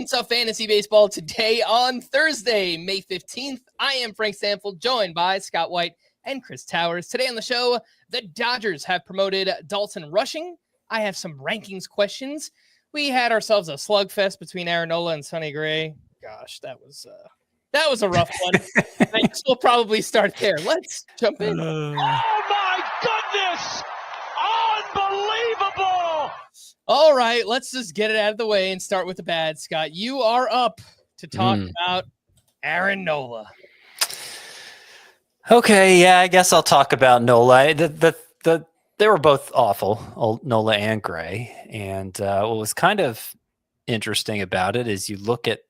Welcome to Fantasy Baseball today on Thursday, May 15th. I am Frank Stampfl, joined by Scott White and Chris Towers. Today on the show, the Dodgers have promoted Dalton Rushing. I have some rankings questions. We had ourselves a slugfest between Aaron Nola and Sonny Gray. Gosh, that was a rough one. I guess we'll probably start there. Let's jump in. Oh my goodness! Unbelievable! All right, let's just get it out of the way and start with the bad. Scott, you are up to talk about Aaron Nola. Okay, yeah, I guess I'll talk about Nola. They were both awful, Nola and Gray. And what was kind of interesting about it is you look at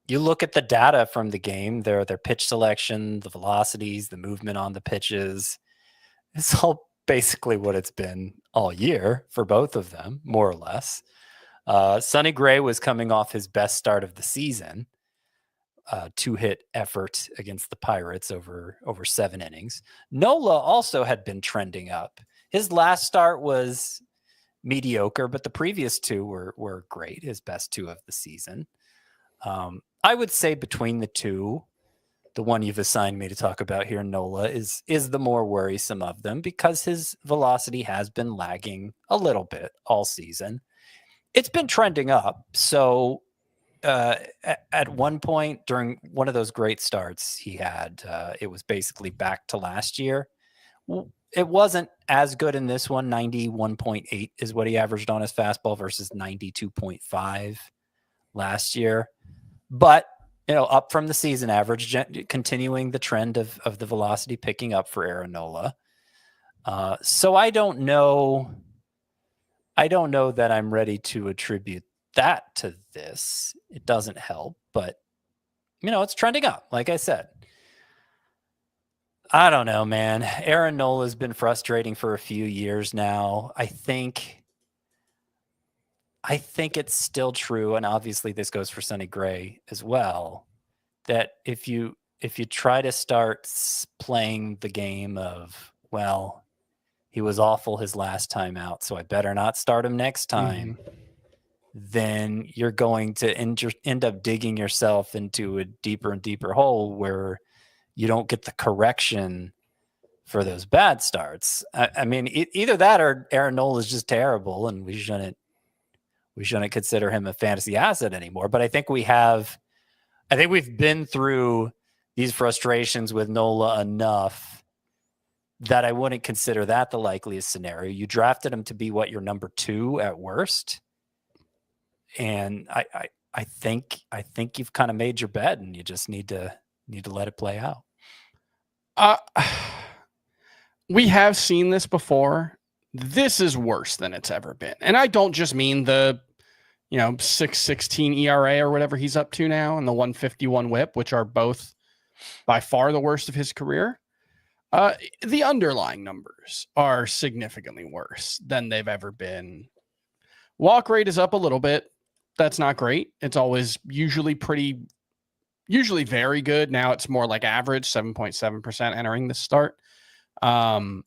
the data from the game, their pitch selection, the velocities, the movement on the pitches. It's all basically what it's been all year for both of them, more or less. Sonny Gray was coming off his best start of the season. 2-hit effort against the Pirates over 7 innings. Nola also had been trending up. His last start was mediocre, but the previous 2 were great, his best 2 of the season. I would say between the 2, the one you've assigned me to talk about here, Nola, is the more worrisome of them because his velocity has been lagging a little bit all season. It's been trending up, so at one point during one of those great starts he had, it was basically back to last year. It wasn't as good in this one. 91.8 is what he averaged on his fastball versus 92.5 last year. But, up from the season average, continuing the trend of the velocity picking up for Aaron Nola. So I don't know that I'm ready to attribute that to this. It doesn't help, but it's trending up, like I said. I don't know, man. Aaron Nola has been frustrating for a few years now. I think it's still true, and obviously this goes for Sonny Gray as well, that if you try to start playing the game of, well, he was awful his last time out, so I better not start him next time, then you're going to end up digging yourself into a deeper and deeper hole where you don't get the correction for those bad starts. I mean, either that or Aaron Nola is just terrible, and we shouldn't consider him a fantasy asset anymore. But I think we've been through these frustrations with Nola enough that I wouldn't consider that the likeliest scenario. You drafted him to be your number 2 at worst. And I think you've kind of made your bed, and you just need to let it play out. We have seen this before. This is worse than it's ever been. And I don't just mean the 6.16 ERA or whatever he's up to now and the 151 whip, which are both by far the worst of his career. The underlying numbers are significantly worse than they've ever been. Walk rate is up a little bit. That's not great. It's always usually very good. Now it's more like average, 7.7% entering this start. And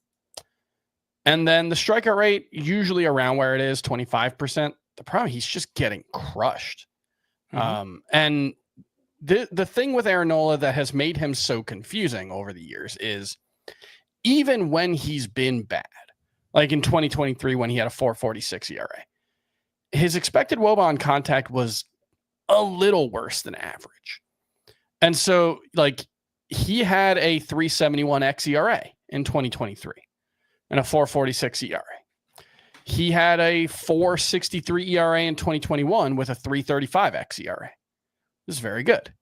then the strikeout rate, usually around where it is, 25%. The problem, he's just getting crushed. And the thing with Aaron Nola that has made him so confusing over the years is even when he's been bad, like in 2023 when he had a 4.46 ERA, his expected WOBA on contact was a little worse than average. And so, he had a 3.71 xERA in 2023 and a 4.46 ERA. He had a 4.63 ERA in 2021 with a 3.35 xERA. This is very good.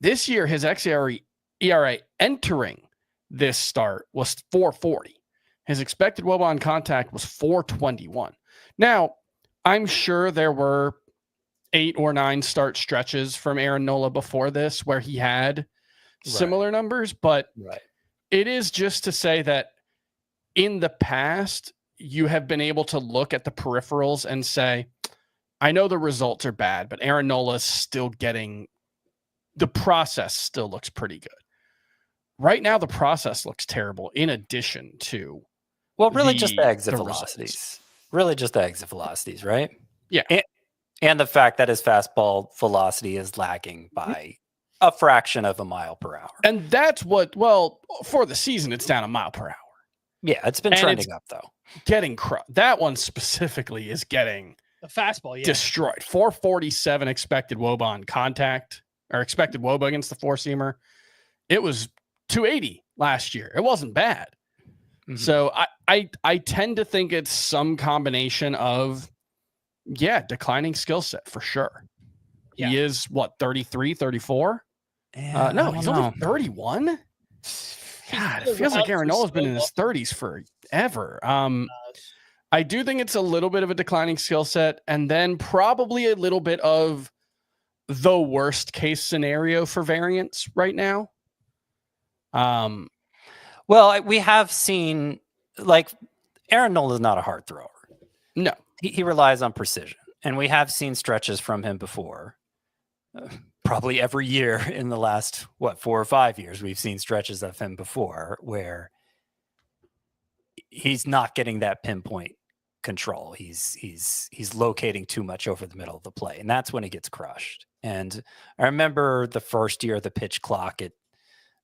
This year, his xERA entering this start was 4.40. His expected WOBA on contact was 4.21. Now, I'm sure there were 8 or 9 start stretches from Aaron Nola before this where he had similar numbers, but it is just to say that in the past, you have been able to look at the peripherals and say, I know the results are bad, but Aaron Nola is still getting, the process still looks pretty good. Right now, the process looks terrible in addition to just the exit velocities. Really just the exit velocities, right? Yeah. And the fact that his fastball velocity is lagging by a fraction of a mile per hour. And that's for the season, it's down a mile per hour. Yeah, it's been trending up, though. Getting that one specifically is getting the fastball, destroyed. 447 expected WOBA on contact, or expected WOBA against the four-seamer. It was 280 last year. It wasn't bad. Mm-hmm. So I tend to think it's some combination of, declining skill set for sure. Yeah. He is, 33, 34? No, he's only 31? God, it feels like Aaron Nola's been in his 30s forever. I do think it's a little bit of a declining skill set, and then probably a little bit of the worst case scenario for variance right now. Well, we have seen, Aaron Nola is not a hard thrower. No. He relies on precision, and we have seen stretches from him before. Probably every year in the last 4 or 5 years, we've seen stretches of him before where he's not getting that pinpoint control. He's locating too much over the middle of the play, and that's when he gets crushed. And I remember the first year of the pitch clock,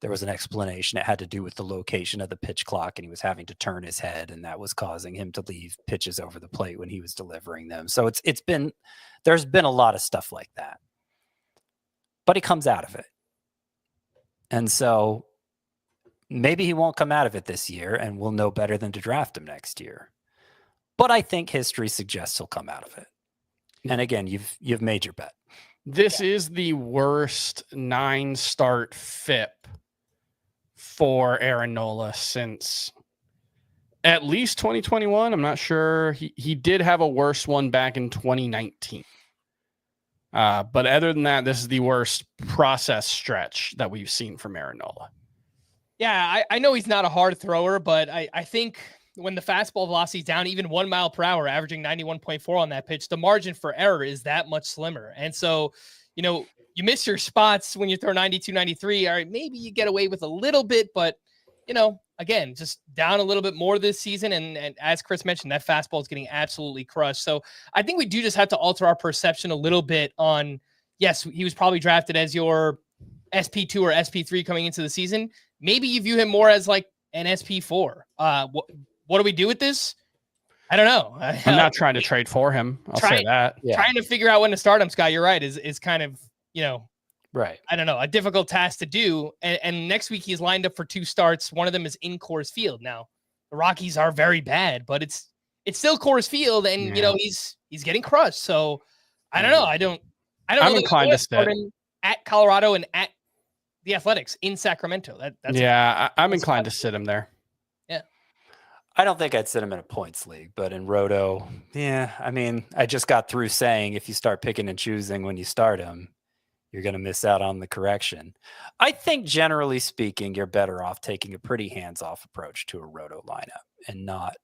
there was an explanation. It had to do with the location of the pitch clock, and he was having to turn his head, and that was causing him to leave pitches over the plate when he was delivering them. So there's been a lot of stuff like that. But he comes out of it. And so maybe he won't come out of it this year, and we'll know better than to draft him next year. But I think history suggests he'll come out of it. And again, you've made your bet. This is the worst 9-start FIP for Aaron Nola since at least 2021. I'm not sure. He did have a worse one back in 2019. But other than that, this is the worst process stretch that we've seen from Aaron Nola. Yeah, I know he's not a hard thrower, but I think when the fastball velocity is down even 1 mile per hour, averaging 91.4 on that pitch, the margin for error is that much slimmer. And so, you miss your spots when you throw 92, 93. All right, maybe you get away with a little bit, but, again, just down a little bit more this season. And as Chris mentioned, that fastball is getting absolutely crushed. So I think we do just have to alter our perception a little bit on, yes, he was probably drafted as your SP2 or SP3 coming into the season. Maybe you view him more as like an SP4. What do we do with this? I don't know. I'm not trying to trade for him. I'll say that. Yeah. Trying to figure out when to start him, Scott, you're right, is kind of, right. I don't know, a difficult task to do. And next week he's lined up for 2 starts. One of them is in Coors Field. Now, the Rockies are very bad, but it's still Coors Field, and he's getting crushed. So I don't know. I don't I'm know inclined to start him at Colorado and at the Athletics in Sacramento. I'm inclined to sit him there. Yeah. I don't think I'd sit him in a points league, but in Roto, I just got through saying if you start picking and choosing when you start him, you're going to miss out on the correction. I think generally speaking, you're better off taking a pretty hands-off approach to a Roto lineup and not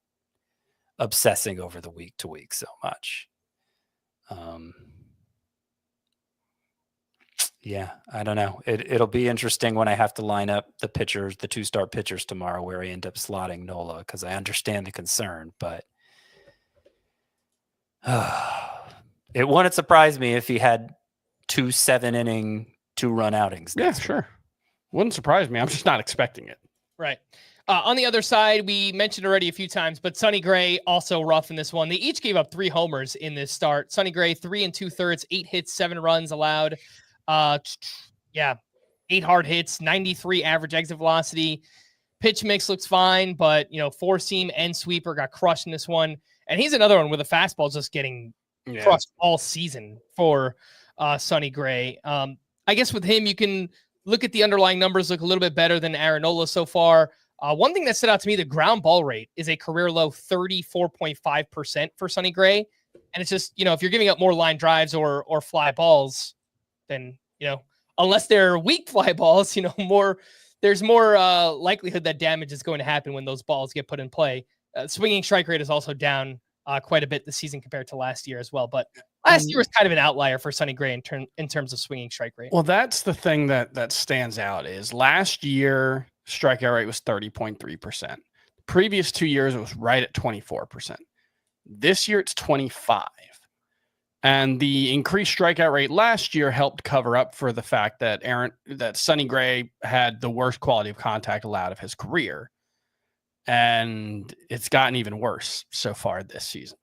obsessing over the week to week so much. I don't know. It'll be interesting when I have to line up the pitchers, the 2-start pitchers tomorrow, where I end up slotting Nola, because I understand the concern, but it wouldn't surprise me if he had 2 7-inning, 2-run outings. Yeah, sure. Wouldn't surprise me. I'm just not expecting it. Right. On the other side, we mentioned already a few times, but Sonny Gray also rough in this one. They each gave up 3 homers in this start. Sonny Gray, 3 2/3, 8 hits, 7 runs allowed. 8 hard hits, 93 average exit velocity. Pitch mix looks fine, but 4-seam and sweeper got crushed in this one. And he's another one where the fastball is just getting crushed all season for Sonny Gray. I guess with him, you can look at the underlying numbers, look a little bit better than Aaron Nola so far. One thing that stood out to me, the ground ball rate is a career low 34.5% for Sonny Gray. And it's just, if you're giving up more line drives or fly balls, then, unless they're weak fly balls, there's more likelihood that damage is going to happen when those balls get put in play. Swinging strike rate is also down quite a bit this season compared to last year as well. But last year was kind of an outlier for Sonny Gray in terms of swinging strike rate. Well, that's the thing that stands out is last year strikeout rate was 30.3%. Previous 2 years, it was right at 24%. This year, it's 25. And the increased strikeout rate last year helped cover up for the fact that Sonny Gray had the worst quality of contact allowed of his career. And it's gotten even worse so far this season.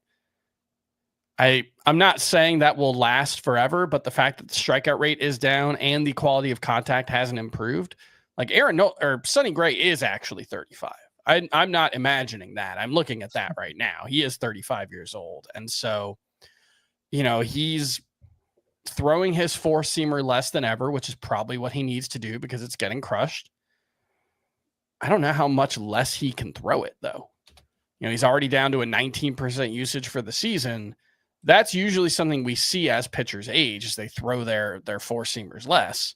I'm not saying that will last forever, but the fact that the strikeout rate is down and the quality of contact hasn't improved, like Aaron Nola or Sonny Gray is actually 35. I'm not imagining that. I'm looking at that right now. He is 35 years old. And so, he's throwing his four-seamer less than ever, which is probably what he needs to do because it's getting crushed. I don't know how much less he can throw it, though. He's already down to a 19% usage for the season. That's usually something we see as pitchers age, as they throw their four-seamers less.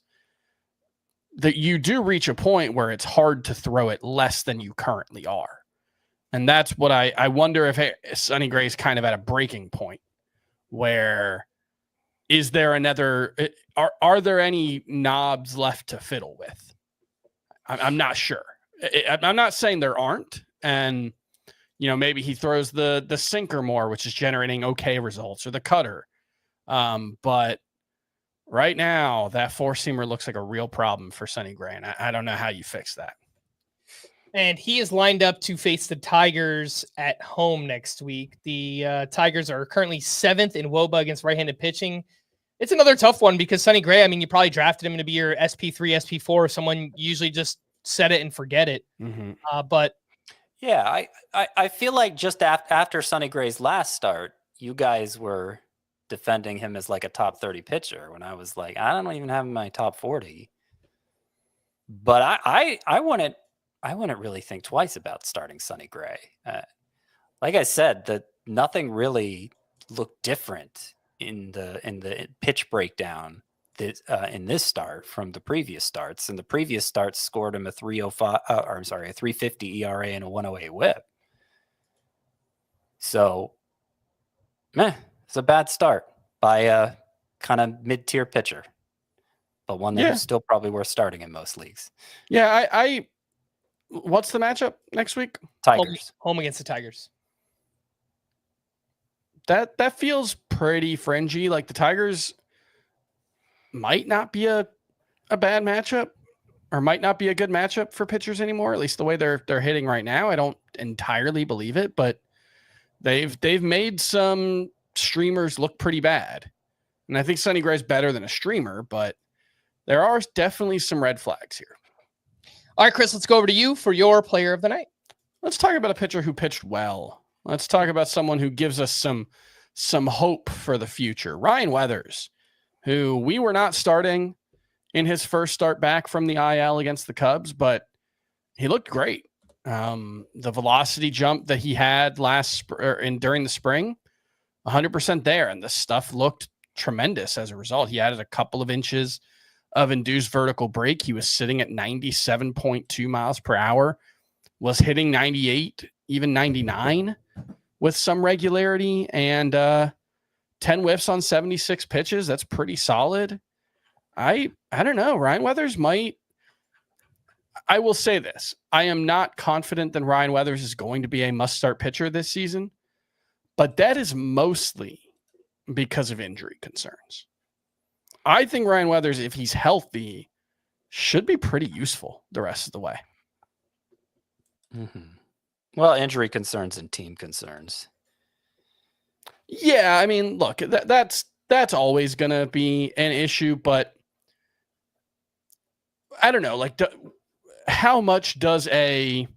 That you do reach a point where it's hard to throw it less than you currently are. And that's what I wonder if Sonny Gray's kind of at a breaking point where is there are there any knobs left to fiddle with? I'm not sure. I'm not saying there aren't. And, maybe he throws the sinker more, which is generating okay results, or the cutter. But right now, that four-seamer looks like a real problem for Sonny Gray, and I don't know how you fix that. And he is lined up to face the Tigers at home next week. The Tigers are currently 7th in WOBA against right-handed pitching. It's another tough one because Sonny Gray, you probably drafted him to be your SP3, SP4, someone usually just set it and forget it. Mm-hmm. But yeah, I feel like just after Sonny Gray's last start, you guys were defending him as like a top 30 pitcher when I was like, I don't even have him in my top 40. But I wouldn't really think twice about starting Sonny Gray. Like I said, that nothing really looked different in the pitch breakdown in this start from the previous starts. And the previous starts scored him a 350 ERA and a 108 WHIP. So, it's a bad start by a kind of mid-tier pitcher, but one that is still probably worth starting in most leagues. Yeah, what's the matchup next week? Tigers. Home against the Tigers. That feels pretty fringy. Like the Tigers might not be a bad matchup, or might not be a good matchup for pitchers anymore. At least the way they're hitting right now, I don't entirely believe it, but they've made some streamers look pretty bad, and I think Sonny Gray's better than a streamer, but there are definitely some red flags here. All right, Chris, let's go over to you for your player of the night. Let's talk about a pitcher who pitched well. Let's talk about someone who gives us some hope for the future. Ryan Weathers, who we were not starting in his first start back from the IL against the Cubs, but he looked great. The velocity jump that he had during the spring, 100% there, and the stuff looked tremendous as a result. He added a couple of inches of induced vertical break. He was sitting at 97.2 miles per hour, was hitting 98, even 99 with some regularity, and 10 whiffs on 76 pitches. That's pretty solid. I don't know. Ryan Weathers might. I will say this. I am not confident that Ryan Weathers is going to be a must-start pitcher this season, but that is mostly because of injury concerns. I think Ryan Weathers, if he's healthy, should be pretty useful the rest of the way. Mm-hmm. Well, injury concerns and team concerns. Yeah, look, that's always going to be an issue, but I don't know, how much does a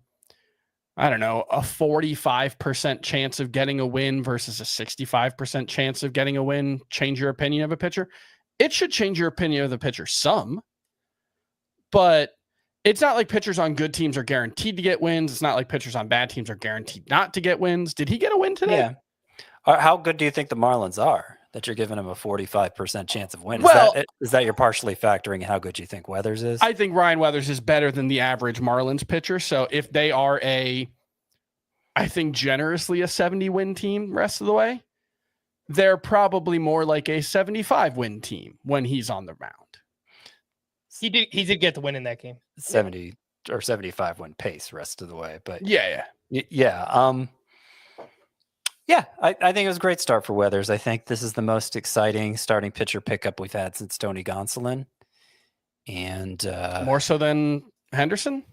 45% chance of getting a win versus a 65% chance of getting a win change your opinion of a pitcher? It should change your opinion of the pitcher some, but it's not like pitchers on good teams are guaranteed to get wins. It's not like pitchers on bad teams are guaranteed not to get wins. Did he get a win today? Yeah. How good do you think the Marlins are that you're giving them a 45% chance of win? Is that you're partially factoring how good you think Weathers is? I think Ryan Weathers is better than the average Marlins pitcher. So if they are I think generously a 70-win team rest of the way, they're probably more like a 75-win team when he's on the mound. He did get the win in that game. 70 or 75 win pace rest of the way, but yeah. Yeah, I think it was a great start for Weathers. I think this is the most exciting starting pitcher pickup we've had since Tony Gonsolin. And More so than Henderson?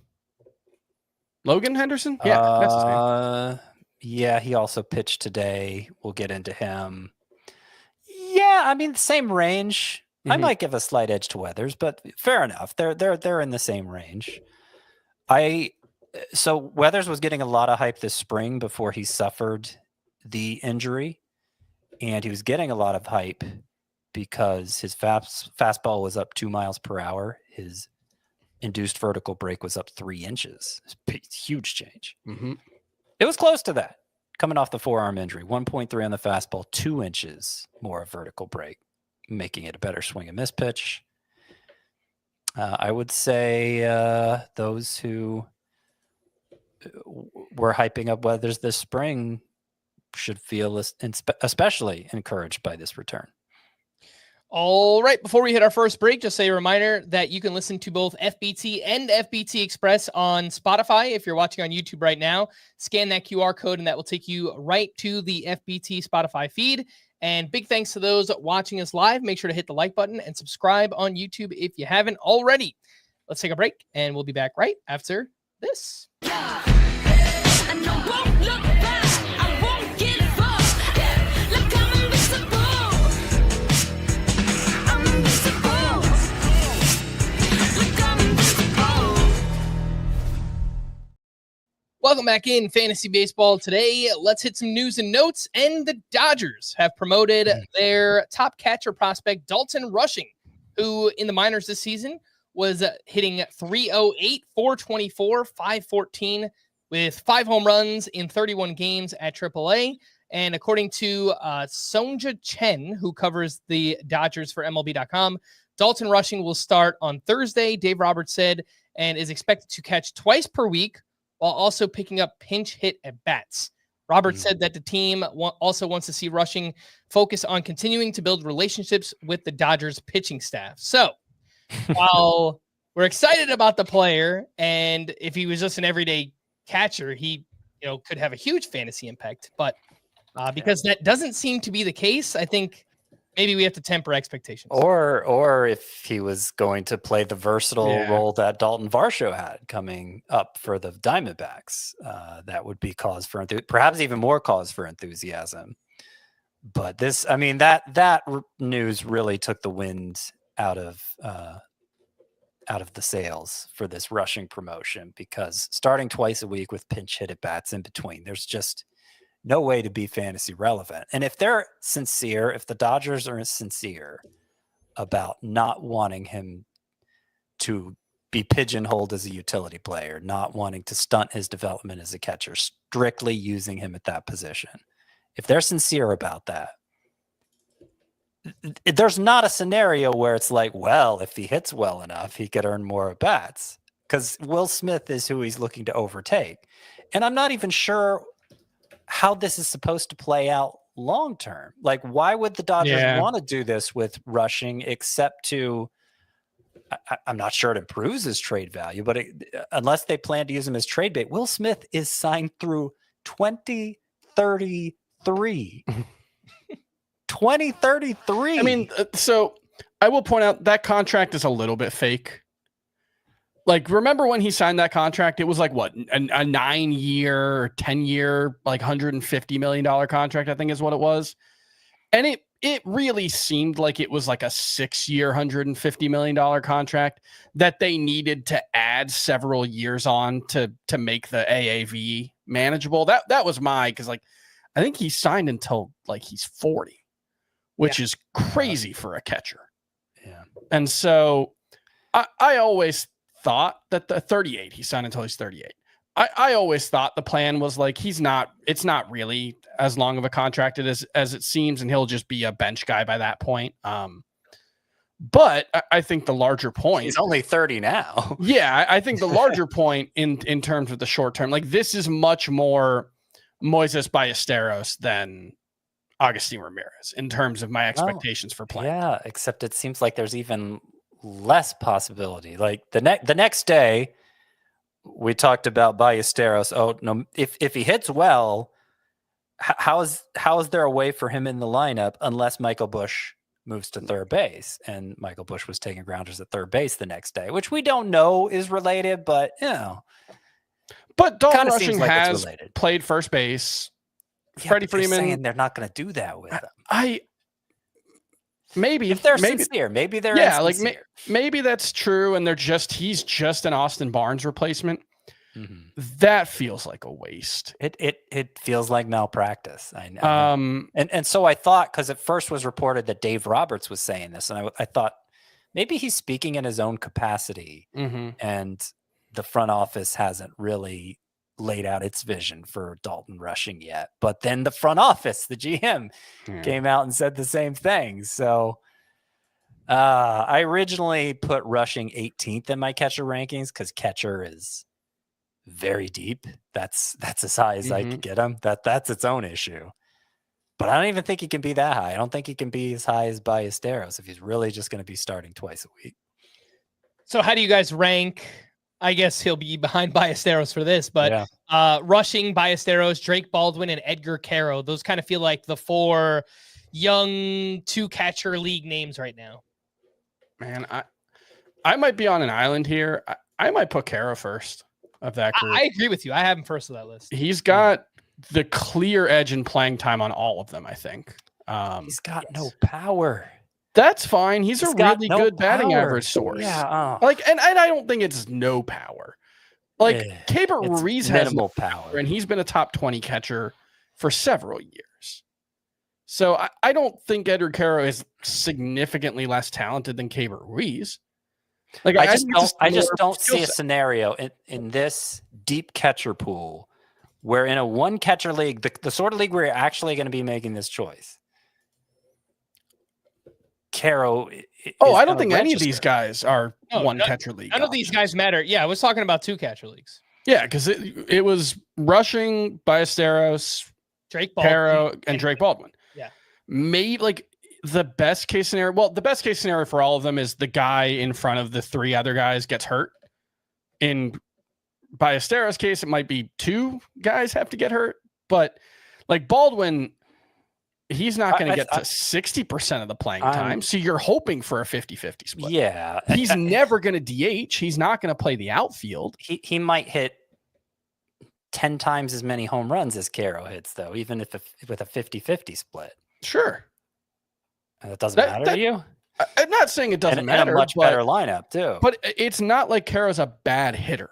Logan Henderson? Yeah, that's his name. Yeah, he also pitched today. We'll get into him. Yeah, I mean, the same range. I might give a slight edge to Weathers, but fair enough. They're in the same range. So Weathers was getting a lot of hype this spring before he suffered the injury, and he was getting a lot of hype because his fastball was up 2 miles per hour. His induced vertical break was up 3 inches. It's a huge change. It was close to that coming off the forearm injury. 1.3 on the fastball, 2 inches more of vertical break, making it a better swing and miss pitch. I would say those who were hyping up Weathers this spring should feel especially encouraged by this return. All right, before we hit our first break, just a reminder that you can listen to both FBT and FBT Express on Spotify. If you're watching on YouTube right now, scan that QR code and that will take you right to the FBT Spotify feed. And big thanks to those watching us live. Make sure to hit the like button and subscribe on YouTube if you haven't already. Let's take a break and we'll be back right after this. Welcome back in Fantasy Baseball. Today, let's hit some news and notes. And the Dodgers have promoted their top catcher prospect, Dalton Rushing, who in the minors this season was hitting .308, .424, .514 with 5 home runs in 31 games at AAA. And according to Sonja Chen, who covers the Dodgers for MLB.com, Dalton Rushing will start on Thursday, Dave Roberts said, and is expected to catch twice per week, while also picking up pinch hit at bats. Roberts said that the team also wants to see Rushing focus on continuing to build relationships with the Dodgers pitching staff. So while we're excited about the player, and if he was just an everyday catcher, he could have a huge fantasy impact. But because that doesn't seem to be the case, I think maybe we have to temper expectations. Or if he was going to play the versatile role that Dalton Varsho had coming up for the Diamondbacks, that would be cause for perhaps even more cause for enthusiasm. But this, I mean, that news really took the wind out of the sails for this Rushing promotion, because starting twice a week with pinch hit at bats in between, there's just no way to be fantasy relevant. And if they're sincere, if the Dodgers are sincere about not wanting him to be pigeonholed as a utility player, not wanting to stunt his development as a catcher, strictly using him at that position, if they're sincere about that, there's not a scenario where it's like, well, if he hits well enough, he could earn more at bats, because Will Smith is who he's looking to overtake. And I'm not even sure how this is supposed to play out long term. Like, why would the Dodgers want to do this with Rushing, except to, I'm not sure it improves his trade value, but unless they plan to use him as trade bait. Will Smith is signed through 2033. 2033. I mean, so I will point out that contract is a little bit fake. Like, remember when he signed that contract? It was like, what, a 9-year, 10-year, like $150 million contract, I think is what it was. And it really seemed like it was like a 6-year, $150 million contract that they needed to add several years on to make the AAV manageable. That was because, like, I think he signed until like he's 40, which is crazy for a catcher. Yeah. And so I always thought that the 38, he signed until he's 38. I always thought the plan was like, it's not really as long of a contract as it seems, and he'll just be a bench guy by that point. But I think the larger point, he's only 30 now. Yeah. I think the larger point in terms of the short term, like, this is much more Moises Ballesteros than Agustin Ramirez in terms of my expectations for playing. Yeah. Except it seems like there's even less possibility. Like the next day we talked about Ballesteros. Oh no, if he hits well, how is there a way for him in the lineup unless Michael Busch moves to third base? And Michael Busch was taking grounders at third base the next day, which we don't know is related, but But Dalton kinda Rushing seems like it's has related. played first base. Yeah, Freddie but they're Freeman. saying they're not going to do that with him. Maybe If they're sincere, maybe they're insincere. maybe that's true, and he's just an Austin Barnes replacement. Mhm. That feels like a waste. It feels like malpractice. I know. And so I thought, because at first was reported that Dave Roberts was saying this, and I thought maybe he's speaking in his own capacity, and the front office hasn't really laid out its vision for Dalton Rushing yet. But then the front office, the GM, came out and said the same thing. So I originally put Rushing 18th in my catcher rankings because catcher is very deep. That's as high as I could get him. That's its own issue. But I don't even think he can be that high. I don't think he can be as high as Ballesteros if he's really just going to be starting twice a week. So how do you guys rank? I guess he'll be behind Ballesteros for this, but Rushing, Ballesteros, Drake Baldwin, and Edgar Caro. Those kind of feel like the 4 young 2-catcher league names right now. Man, I might be on an island here. I might put Caro first of that group. I agree with you. I have him first of that list. He's got the clear edge in playing time on all of them, I think. He's got no power. That's fine. He's a really good batting average source. Yeah. And I don't think it's no power. Keibert Ruiz has minimal power, and he's been a top 20 catcher for several years. So I don't think Edgar Caro is significantly less talented than Keibert Ruiz. I just don't see a scenario in this deep catcher pool where in a 1-catcher league, the sort of league where you're actually going to be making this choice, Caro. I don't think any of these guys are 1-catcher league. None of these guys matter. Yeah, I was talking about 2-catcher leagues. Yeah, because it was Rushing, Ballesteros, Caro, and Drake Baldwin. Yeah. Maybe the best case scenario. Well, the best case scenario for all of them is the guy in front of the 3 other guys gets hurt. In Ballesteros' case, it might be 2 guys have to get hurt. But Baldwin, he's not going to get to 60% of the playing time. So you're hoping for a 50-50 split. Yeah. He's never going to DH. He's not going to play the outfield. He might hit 10 times as many home runs as Caro hits, though, even if with a 50-50 split. Sure. And it doesn't matter to you? I'm not saying it doesn't matter. And a much better lineup, too. But it's not like Caro's a bad hitter.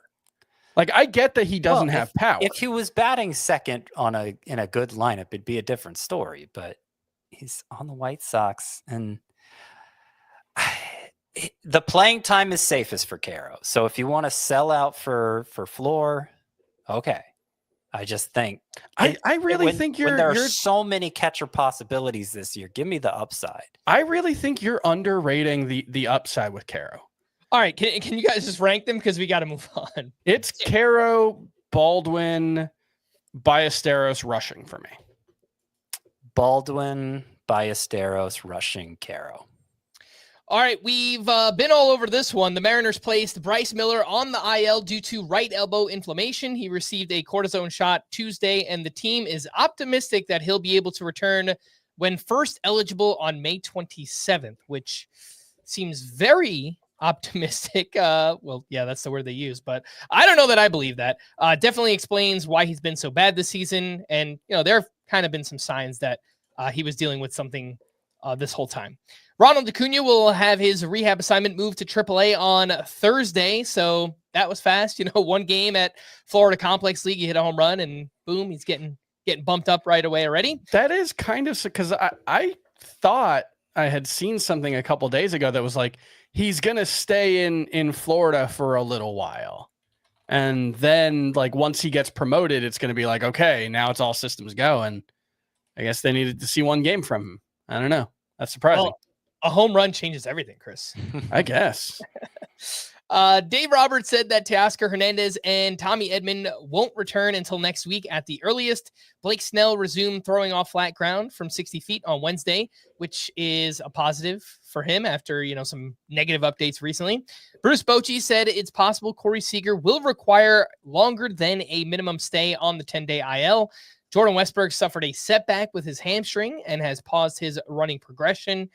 I get that he doesn't have power. If he was batting second in a good lineup, it'd be a different story. But he's on the White Sox, and the playing time is safest for Caro. So if you want to sell out for floor, okay. I just think I really think when there are so many catcher possibilities this year. Give me the upside. I really think you're underrating the upside with Caro. All right, can you guys just rank them because we got to move on? It's Caro, Baldwin, Ballesteros, Rushing for me. Baldwin, Ballesteros, Rushing, Caro. All right, we've been all over this one. The Mariners placed Bryce Miller on the IL due to right elbow inflammation. He received a cortisone shot Tuesday, and the team is optimistic that he'll be able to return when first eligible on May 27th, which seems very optimistic. Well, yeah, that's the word they use, but I don't know that I believe that. Definitely explains why he's been so bad this season, and there have kind of been some signs that he was dealing with something this whole time. Ronald Acuna will have his rehab assignment moved to AAA on Thursday. So that was fast. 1 game at Florida Complex League, he hit a home run and boom, he's getting bumped up right away already. That is kind of because I thought I had seen something a couple days ago that was he's going to stay in Florida for a little while. And then once he gets promoted, it's going to be okay, now it's all systems go. And I guess they needed to see 1 game from him. I don't know. That's surprising. Well, a home run changes everything, Chris. I guess. Dave Roberts said that Teoscar Hernandez and Tommy Edman won't return until next week at the earliest. Blake Snell resumed throwing off flat ground from 60 feet on Wednesday, which is a positive for him after, some negative updates recently. Bruce Bochy said it's possible Corey Seager will require longer than a minimum stay on the 10-day IL. Jordan Westberg suffered a setback with his hamstring and has paused his running progression.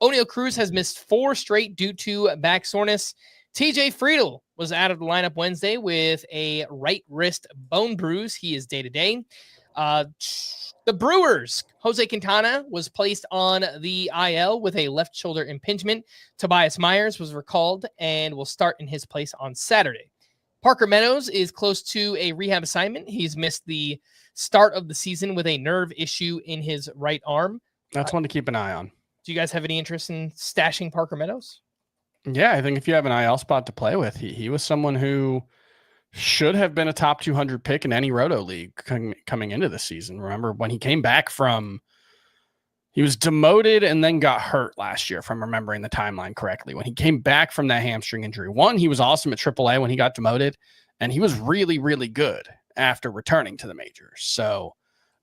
O'Neal Cruz has missed 4 straight due to back soreness. TJ Friedl was out of the lineup Wednesday with a right wrist bone bruise. He is day-to-day. The Brewers, Jose Quintana was placed on the IL with a left shoulder impingement. Tobias Myers was recalled and will start in his place on Saturday. Parker Meadows is close to a rehab assignment. He's missed the start of the season with a nerve issue in his right arm. That's one to keep an eye on. Do you guys have any interest in stashing Parker Meadows? Yeah, I think if you have an IL spot to play with, he was someone who should have been a top 200 pick in any roto league coming into the season. Remember when he came back he was demoted and then got hurt last year, if I'm remembering the timeline correctly. When he came back from that hamstring injury, he was awesome at AAA when he got demoted, and he was really, really good after returning to the majors. So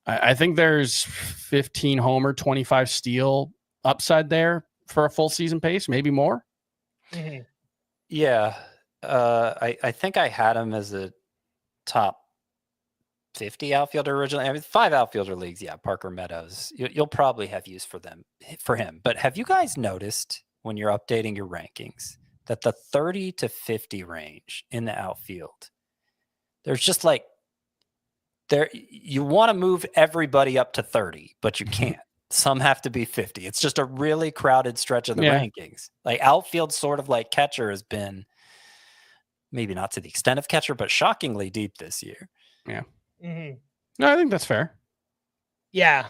I think there's 15 homer, 25 steal upside there for a full season pace, maybe more. Mm-hmm. Yeah. I think I had him as a top 50 outfielder originally. I mean, 5 outfielder leagues. Yeah. Parker Meadows, you'll probably have use for him. But have you guys noticed when you're updating your rankings that the 30 to 50 range in the outfield, there's just like you want to move everybody up to 30, but you can't. Some have to be 50. It's just a really crowded stretch of the rankings. Like outfield, sort of like catcher, has been maybe not to the extent of catcher, but shockingly deep this year. Yeah. Mm-hmm. No, I think that's fair. Yeah.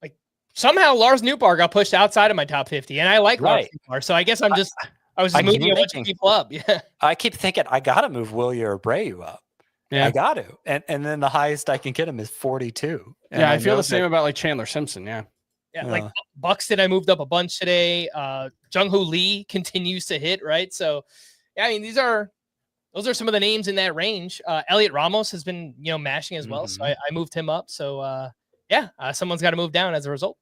Like somehow Lars Nootbaar got pushed outside of my top 50, and I like Lars Nootbaar. So I guess I was just moving a bunch of people up. Yeah. I keep thinking I got to move Willie or Abreu up. Yeah. I got to. And then the highest I can get him is 42. And I feel the same about like Chandler Simpson. Yeah. Yeah, like Buxton, I moved up a bunch today. Jung-Hoo Lee continues to hit, right? So, yeah, I mean, those are some of the names in that range. Elliot Ramos has been, mashing as well. So I moved him up. So, someone's got to move down as a result.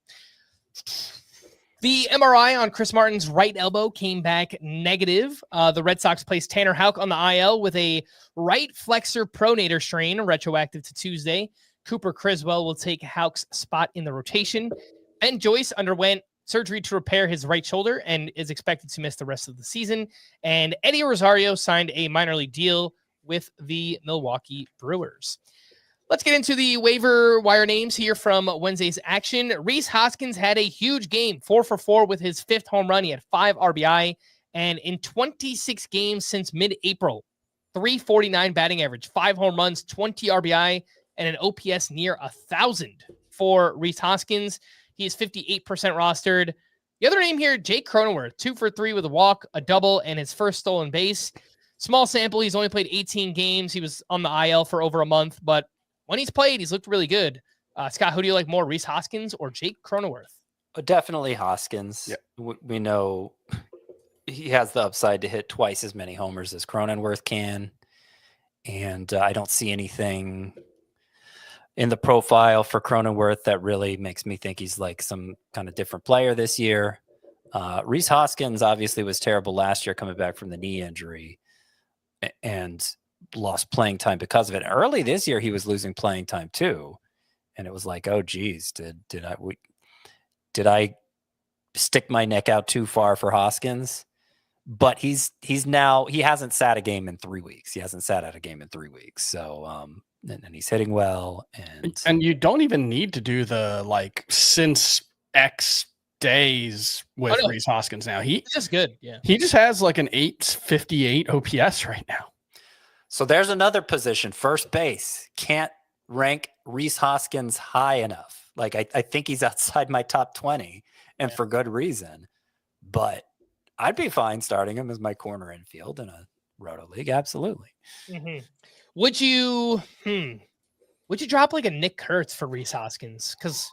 The MRI on Chris Martin's right elbow came back negative. The Red Sox placed Tanner Houck on the IL with a right flexor pronator strain, retroactive to Tuesday. Cooper Criswell will take Houck's spot in the rotation. Ben Joyce underwent surgery to repair his right shoulder and is expected to miss the rest of the season. And Eddie Rosario signed a minor league deal with the Milwaukee Brewers. Let's get into the waiver wire names here from Wednesday's action. Rhys Hoskins had a huge game, 4 for 4 with his 5th home run. He had 5 RBI, and in 26 games since mid-April, 349 batting average, 5 home runs, 20 RBI, and an OPS near 1,000 for Rhys Hoskins. He is 58% rostered. The other name here, Jake Cronenworth, 2 for 3 with a walk, a double, and his first stolen base. Small sample. He's only played 18 games. He was on the IL for over a month, but when he's played, he's looked really good. Scott, who do you like more, Rhys Hoskins or Jake Cronenworth? Definitely Hoskins. Yeah. We know he has the upside to hit twice as many homers as Cronenworth can. And I don't see anything in the profile for Cronenworth that really makes me think he's like some kind of different player this year. Rhys Hoskins obviously was terrible last year coming back from the knee injury and lost playing time because of it. Early this year, he was losing playing time too. And it was like, oh geez, did I stick my neck out too far for Hoskins? But he hasn't sat a game in 3 weeks. He hasn't sat out a game in 3 weeks. So, and he's hitting well. And you don't even need to do the like since X days with Rhys Hoskins now. He's just good. Yeah. He just has like an 858 OPS right now. So there's another position, first base. Can't rank Rhys Hoskins high enough. Like I think he's outside my top 20 and for good reason. But I'd be fine starting him as my corner infield in a roto league. Absolutely. Mm-hmm. Would you drop like a Nick Kurtz for Rhys Hoskins? Because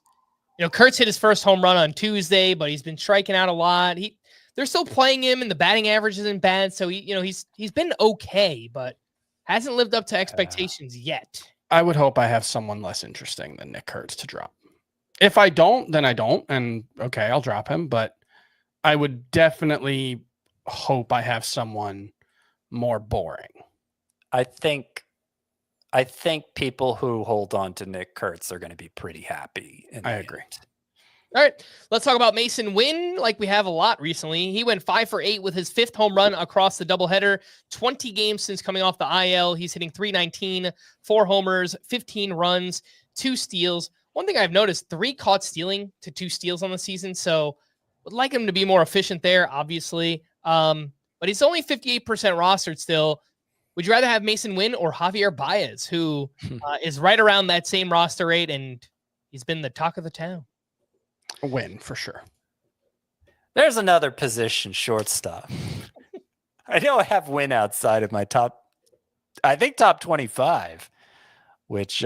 Kurtz hit his first home run on Tuesday, but he's been striking out a lot. They're still playing him, and the batting average isn't bad. So he's been okay, but hasn't lived up to expectations yet. I would hope I have someone less interesting than Nick Kurtz to drop. If I don't, then I don't, and okay, I'll drop him. But I would definitely hope I have someone more boring. I think I think people who hold on to Nick Kurtz are going to be pretty happy. I agree. All right, let's talk about Mason Wynn like we have a lot recently. He went 5 for 8 with his 5th home run across the doubleheader. 20 games since coming off the IL. He's hitting .319, 4 homers, 15 runs, 2 steals. One thing I've noticed, 3 caught stealing to 2 steals on the season. So would like him to be more efficient there, obviously. But he's only 58% rostered still. Would you rather have Mason Wynn or Javier Baez, who is right around that same roster rate, and he's been the talk of the town? A win for sure. There's another position, shortstop. I know I have Wynn outside of my top 25, which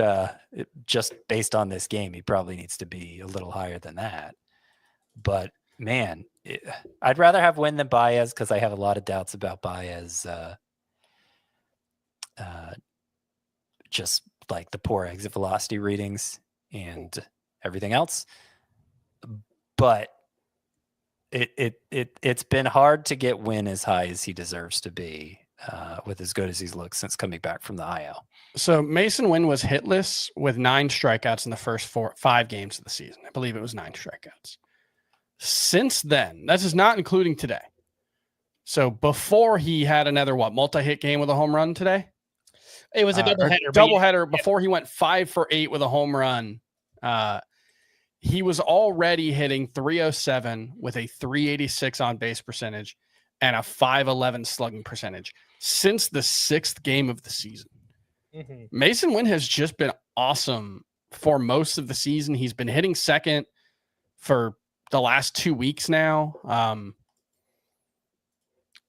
just based on this game, he probably needs to be a little higher than that. But man, I'd rather have Wynn than Baez because I have a lot of doubts about Baez. Just like the poor exit velocity readings and everything else. But it's been hard to get Wynn as high as he deserves to be with as good as he's looked since coming back from the IL. So Mason Wynn was hitless with 9 strikeouts in the first 5 games of the season. I believe it was 9 strikeouts. Since then, this is not including today. So before he had another multi-hit game with a home run today? It was a doubleheader. Doubleheader before he went 5 for 8 with a home run. He was already hitting .307 with a .386 on base percentage and a .511 slugging percentage since the 6th game of the season. Mm-hmm. Mason Wynn has just been awesome for most of the season. He's been hitting second for the last 2 weeks now.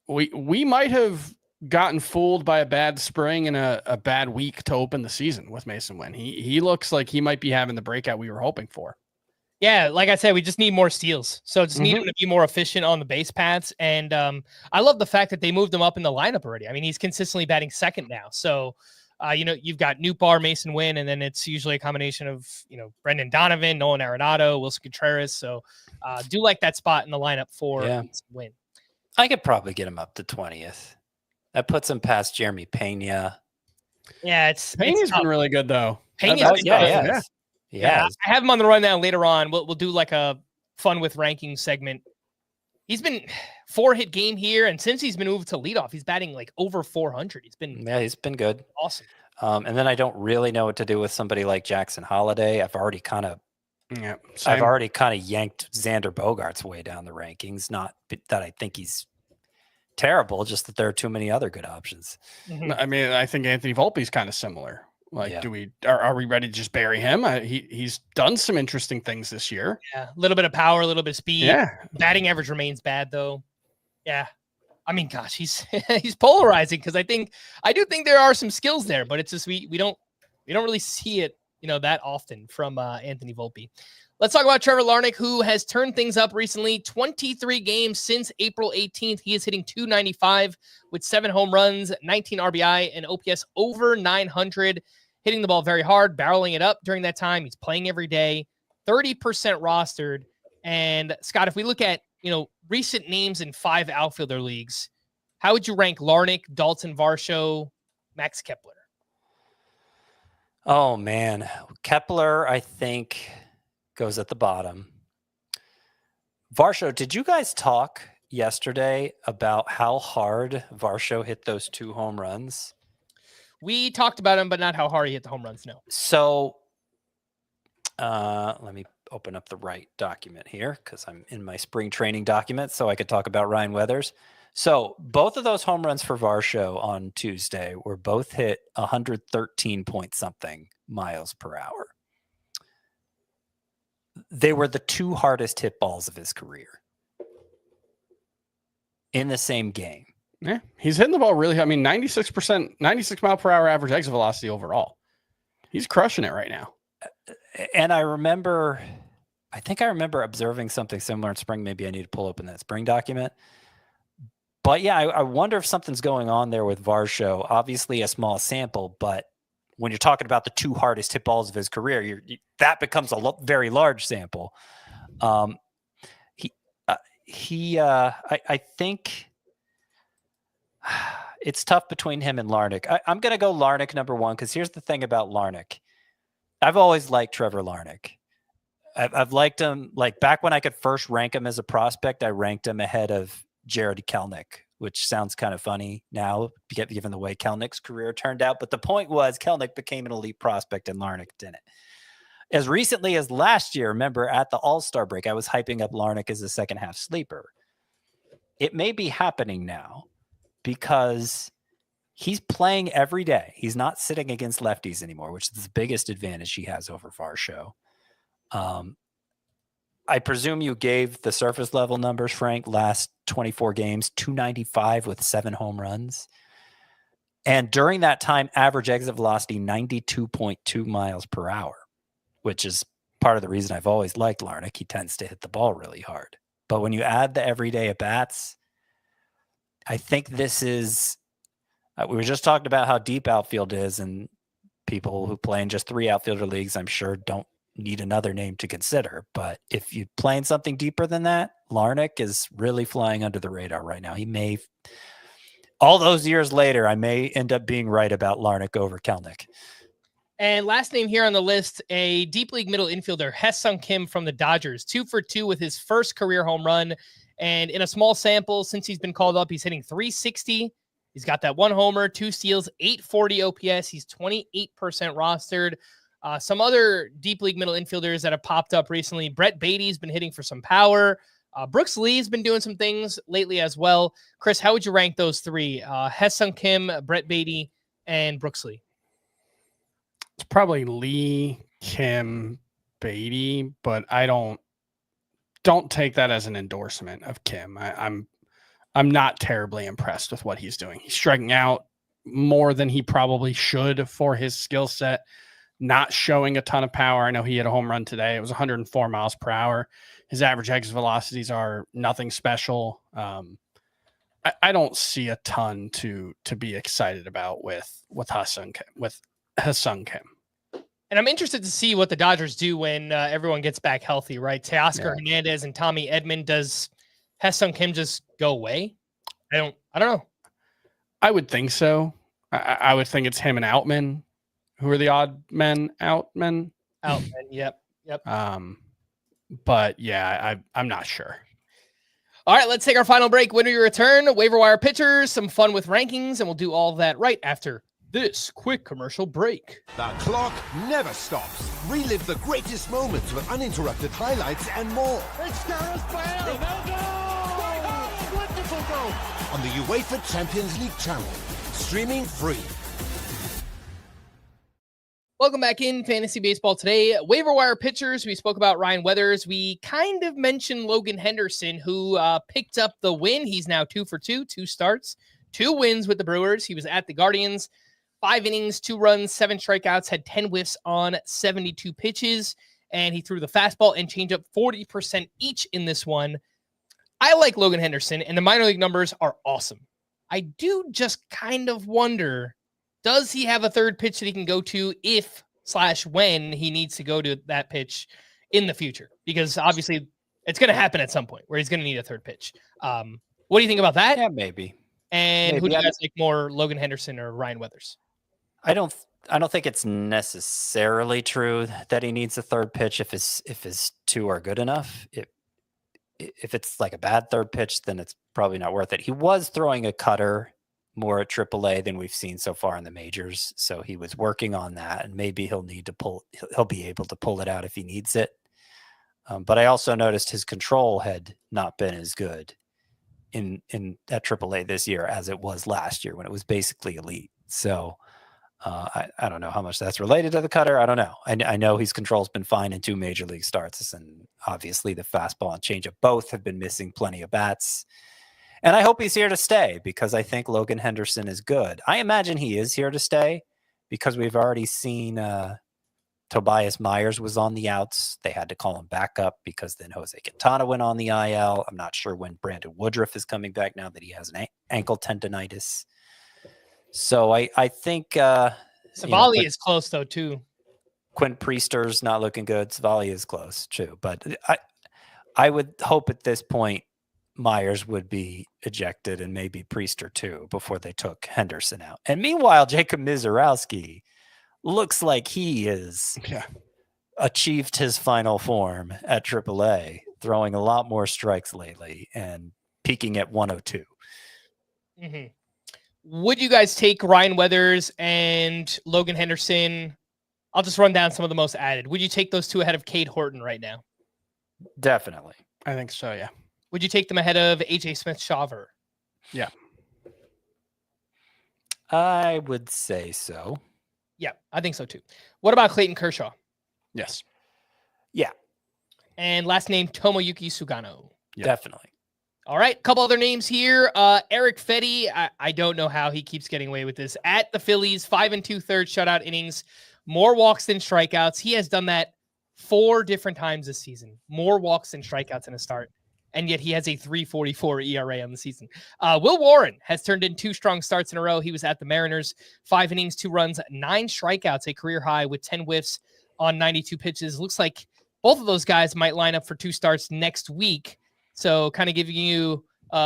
We might have gotten fooled by a bad spring and a bad week to open the season with Mason Wynn. He looks like he might be having the breakout we were hoping for. Yeah, like I said, we just need more steals. So just need him to be more efficient on the base paths. And I love the fact that they moved him up in the lineup already. I mean, he's consistently batting second now. So, you've got Nootbaar, Mason Wynn, and then it's usually a combination of, Brendan Donovan, Nolan Arenado, Wilson Contreras. So do like that spot in the lineup for Mason Wynn. I could probably get him up to 20th. That puts him past Jeremy Pena. Yeah, Pena's been really good, though. Pena's Yeah, I have him on the rundown later on. We'll do like a fun with rankings segment. He's been 4-hit game here, and since he's been moved to leadoff, he's batting like over 400. He's been good. Awesome. And then I don't really know what to do with somebody like Jackson Holiday. I've already kind of yanked Xander Bogaerts way down the rankings. Not that I think he's terrible, just that there are too many other good options. Mm-hmm. I mean, I think Anthony Volpe's kind of similar. Like, are we ready to just bury him? He's done some interesting things this year. Yeah, a little bit of power, a little bit of speed. Yeah, batting average remains bad though. Yeah, I mean, gosh, he's polarizing because I do think there are some skills there, but it's just we don't really see it, that often from Anthony Volpe. Let's talk about Trevor Larnach, who has turned things up recently. 23 games since April 18th. He is hitting .295 with 7 home runs, 19 RBI, and OPS over 900. Hitting the ball very hard, barreling it up during that time. He's playing every day, 30% rostered. And Scott, if we look at, recent names in 5 outfielder leagues, how would you rank Larnach, Dalton Varsho, Max Kepler? Oh, man. Kepler, I think, goes at the bottom. Varsho, did you guys talk yesterday about how hard Varsho hit those 2 home runs? We talked about him, but not how hard he hit the home runs, no. So let me open up the right document here because I'm in my spring training document so I could talk about Ryan Weathers. So both of those home runs for Varsho on Tuesday were both hit 113 point something miles per hour. They were the 2 hardest hit balls of his career in the same game. Yeah, he's hitting the ball really. I mean, 96 mile per hour average exit velocity overall. He's crushing it right now. And I think I remember observing something similar in spring. Maybe I need to pull open that spring document. But yeah, I wonder if something's going on there with Varsho. Obviously a small sample, but when you're talking about the 2 hardest hit balls of his career, that becomes a very large sample. I think it's tough between him and Larnach. I'm going to go Larnach number one because here's the thing about Larnach. I've always liked Trevor Larnach. I've liked him, like back when I could first rank him as a prospect, I ranked him ahead of Jared Kelenic, which sounds kind of funny now, given the way Kelnick's career turned out. But the point was Kelenic became an elite prospect and Larnach didn't. As recently as last year, remember at the All-Star break, I was hyping up Larnach as a second half sleeper. It may be happening now because he's playing every day. He's not sitting against lefties anymore, which is the biggest advantage he has over Varsho. I presume you gave the surface level numbers, Frank, last 24 games, 295 with 7 home runs. And during that time, average exit velocity, 92.2 miles per hour, which is part of the reason I've always liked Larnach. He tends to hit the ball really hard. But when you add the everyday at-bats, I think this is, we were just talking about how deep outfield is, and people who play in just 3 outfielder leagues, I'm sure, don't need another name to consider. But if you're playing something deeper than that, Larnach is really flying under the radar right now. He may, all those years later, I may end up being right about Larnach over Kelenic. And last name here on the list, a deep league middle infielder, Ha-Seong Kim from the Dodgers, 2 for 2 with his first career home run. And in a small sample, since he's been called up, he's hitting .360. He's got that 1 homer, 2 steals, .840 OPS. He's 28% rostered. Some other deep league middle infielders that have popped up recently. Brett Beatty's been hitting for some power. Brooks Lee's been doing some things lately as well. Chris, how would you rank those 3? Ha-Seong Kim, Brett Beatty, and Brooks Lee? It's probably Lee, Kim, Beatty, but I don't take that as an endorsement of Kim. I'm not terribly impressed with what he's doing. He's striking out more than he probably should for his skill set. Not showing a ton of power. I know he had a home run today. It was 104 miles per hour. His average exit velocities are nothing special. I don't see a ton to be excited about with Ha-Seong Kim. And I'm interested to see what the Dodgers do when everyone gets back healthy, right? Teoscar Hernandez and Tommy Edman. Does Ha-Seong Kim just go away? I don't know. I would think so. I would think it's him and Outman. Who are the odd men? Outman, yep. But yeah, I'm not sure. All right, let's take our final break. When we return, waiver wire pitchers, some fun with rankings, and we'll do all of that right after this quick commercial break. The clock never stops. Relive the greatest moments with uninterrupted highlights and more. It's Gareth Bale. Wonderful goal. On the UEFA Champions League channel. Streaming free. Welcome back in Fantasy Baseball today. Waiver wire pitchers. We spoke about Ryan Weathers. We kind of mentioned Logan Henderson, who picked up the win. He's now 2 for 2, 2 starts, 2 wins with the Brewers. He was at the Guardians, 5 innings, 2 runs, 7 strikeouts, had 10 whiffs on 72 pitches, and he threw the fastball and changeup 40% each in this one. I like Logan Henderson, and the minor league numbers are awesome. I do just kind of wonder, does he have a third pitch that he can go to if/when he needs to go to that pitch in the future? Because obviously it's going to happen at some point where he's going to need a third pitch. What do you think about that? Yeah, maybe. And who do you guys like more, Logan Henderson or Ryan Weathers? I don't think it's necessarily true that he needs a third pitch if his 2 are good enough. If it's like a bad third pitch, then it's probably not worth it. He was throwing a cutter more at AAA than we've seen so far in the majors. So he was working on that, and maybe he'll be able to pull it out if he needs it. But I also noticed his control had not been as good in at AAA this year as it was last year when it was basically elite. So I don't know how much that's related to the cutter. I don't know. I know his control's been fine in 2 major league starts, and obviously the fastball and changeup both have been missing plenty of bats. And I hope he's here to stay because I think Logan Henderson is good. I imagine he is here to stay because we've already seen Tobias Myers was on the outs. They had to call him back up because then Jose Quintana went on the IL. I'm not sure when Brandon Woodruff is coming back now that he has an ankle tendonitis. So I think Savali is close though too. Quinn Priester's not looking good. Savali is close too, but I would hope at this point Myers would be ejected and maybe Priester too before they took Henderson out. And meanwhile, Jacob Mizorowski looks like he is achieved his final form at AAA, throwing a lot more strikes lately and peaking at 102. Mm-hmm. Would you guys take Ryan Weathers and Logan Henderson? I'll just run down some of the most added. Would you take those two ahead of Cade Horton right now? Definitely. I think so, yeah. Would you take them ahead of AJ Smith-Shawver? Yeah. I would say so. Yeah, I think so too. What about Clayton Kershaw? Yes. Yeah. And last name, Tomoyuki Sugano. Yeah. Definitely. All right, couple other names here. Eric Fetty, I don't know how he keeps getting away with this. At the Phillies, 5 2/3 shutout innings, more walks than strikeouts. He has done that 4 different times this season. More walks than strikeouts in a start. And yet he has a 3.44 ERA on the season. Will Warren has turned in 2 strong starts in a row. He was at the Mariners, 5 innings, 2 runs, 9 strikeouts, a career high with 10 whiffs on 92 pitches. Looks like both of those guys might line up for 2 starts next week. So kind of giving you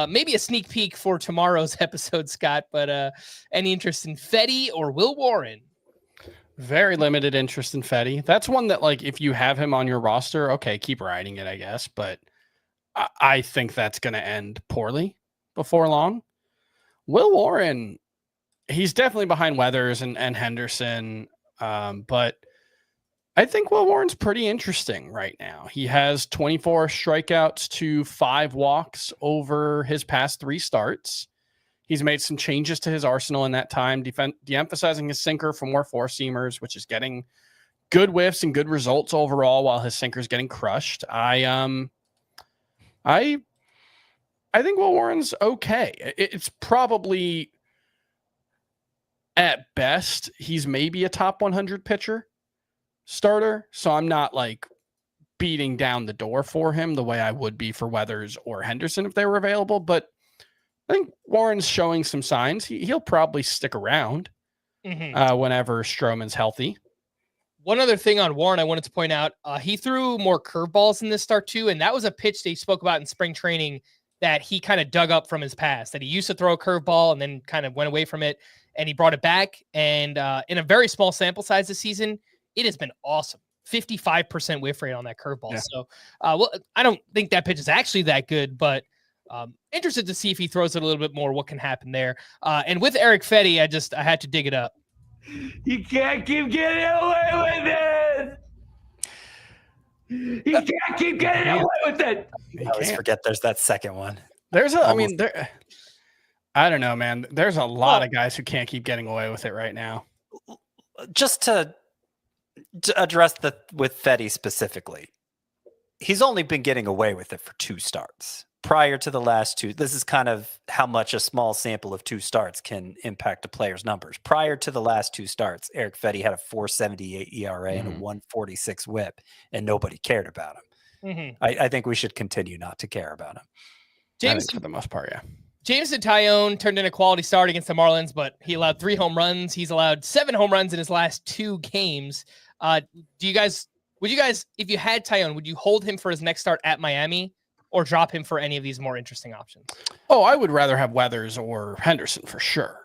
maybe a sneak peek for tomorrow's episode, Scott, but any interest in Fetty or Will Warren? Very limited interest in Fetty. That's one that, like, if you have him on your roster, okay, keep riding it, I guess. But I think that's going to end poorly before long. Will Warren, he's definitely behind Weathers and Henderson, but I think Will Warren's pretty interesting right now. He has 24 strikeouts to 5 walks over his past 3 starts. He's made some changes to his arsenal in that time, de-emphasizing his sinker for more 4-seamers, which is getting good whiffs and good results overall while his sinker's getting crushed. I think Will Warren's okay. It's probably, at best, he's maybe a top 100 pitcher starter. So I'm not like beating down the door for him the way I would be for Weathers or Henderson if they were available. But I think Warren's showing some signs. He'll probably stick around whenever Stroman's healthy. One other thing on Warren I wanted to point out, he threw more curveballs in this start too, and that was a pitch they spoke about in spring training that he kind of dug up from his past, that he used to throw a curveball and then kind of went away from it, and he brought it back. And in a very small sample size this season, it has been awesome. 55% whiff rate on that curveball. Yeah. So, well, I don't think that pitch is actually that good, but interested to see if he throws it a little bit more, what can happen there. And with Eric Fetty, I had to dig it up. You can't keep getting away with it. You can't keep getting away with it. I always forget there's that second one. There's I don't know, man. There's a lot of guys who can't keep getting away with it right now. Just to address with Fetty specifically, he's only been getting away with it for 2 starts. Prior to the last 2, this is kind of how much a small sample of 2 starts can impact a player's numbers. Prior to the last 2 starts, Eric Fetty had a 4.78 ERA and a 1.46 WHIP, and nobody cared about him. I think we should continue not to care about him. James, for the most part, yeah. Jameson Taillon turned in a quality start against the Marlins, but he allowed 3 home runs. He's allowed 7 home runs in his last 2 games. Would you guys, if you had Taillon, would you hold him for his next start at Miami, or drop him for any of these more interesting options? Oh, I would rather have Weathers or Henderson for sure.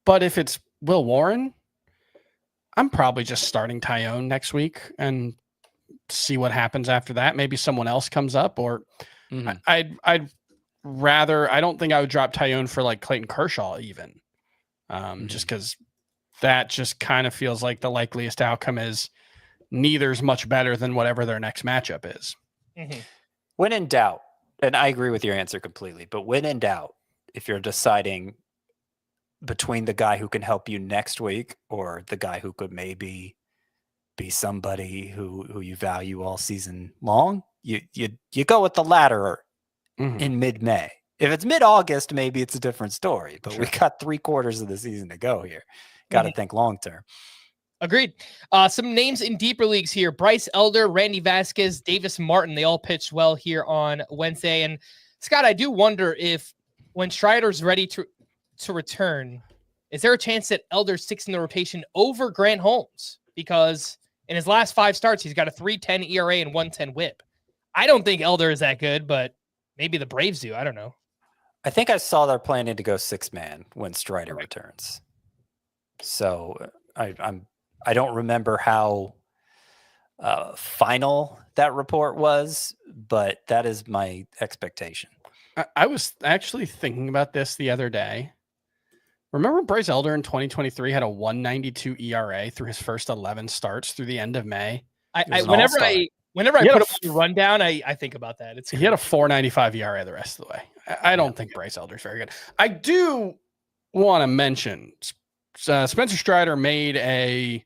But if it's Will Warren, I'm probably just starting Taillon next week and see what happens after that. Maybe someone else comes up, or I'd rather, I don't think I would drop Taillon for like Clayton Kershaw even. Just because that just kind of feels like the likeliest outcome is neither's much better than whatever their next matchup is. When in doubt, and I agree with your answer completely, but when in doubt, if you're deciding between the guy who can help you next week or the guy who could maybe be somebody who you value all season long, you go with the latter in mid-May. If it's mid-August, maybe it's a different story, but we got 3/4 of the season to go here. Got to think long-term. Agreed. Some names in deeper leagues here: Bryce Elder, Randy Vasquez, Davis Martin. They all pitched well here on Wednesday. And Scott, I do wonder if when Strider's ready to return, is there a chance that Elder sticks in the rotation over Grant Holmes? Because in his last 5 starts, he's got a 3.10 ERA and 1.10 WHIP. I don't think Elder is that good, but maybe the Braves do. I don't know. I think I saw they're planning to go 6-man when Strider returns. So I don't remember how final that report was, but that is my expectation. I was actually thinking about this the other day. Remember Bryce Elder in 2023 had a 1.92 ERA through his first 11 starts through the end of May. Whenever I put up a rundown, I think about that. He had a 4.95 ERA the rest of the way. I don't think Bryce Elder's very good. I do want to mention Spencer Strider made a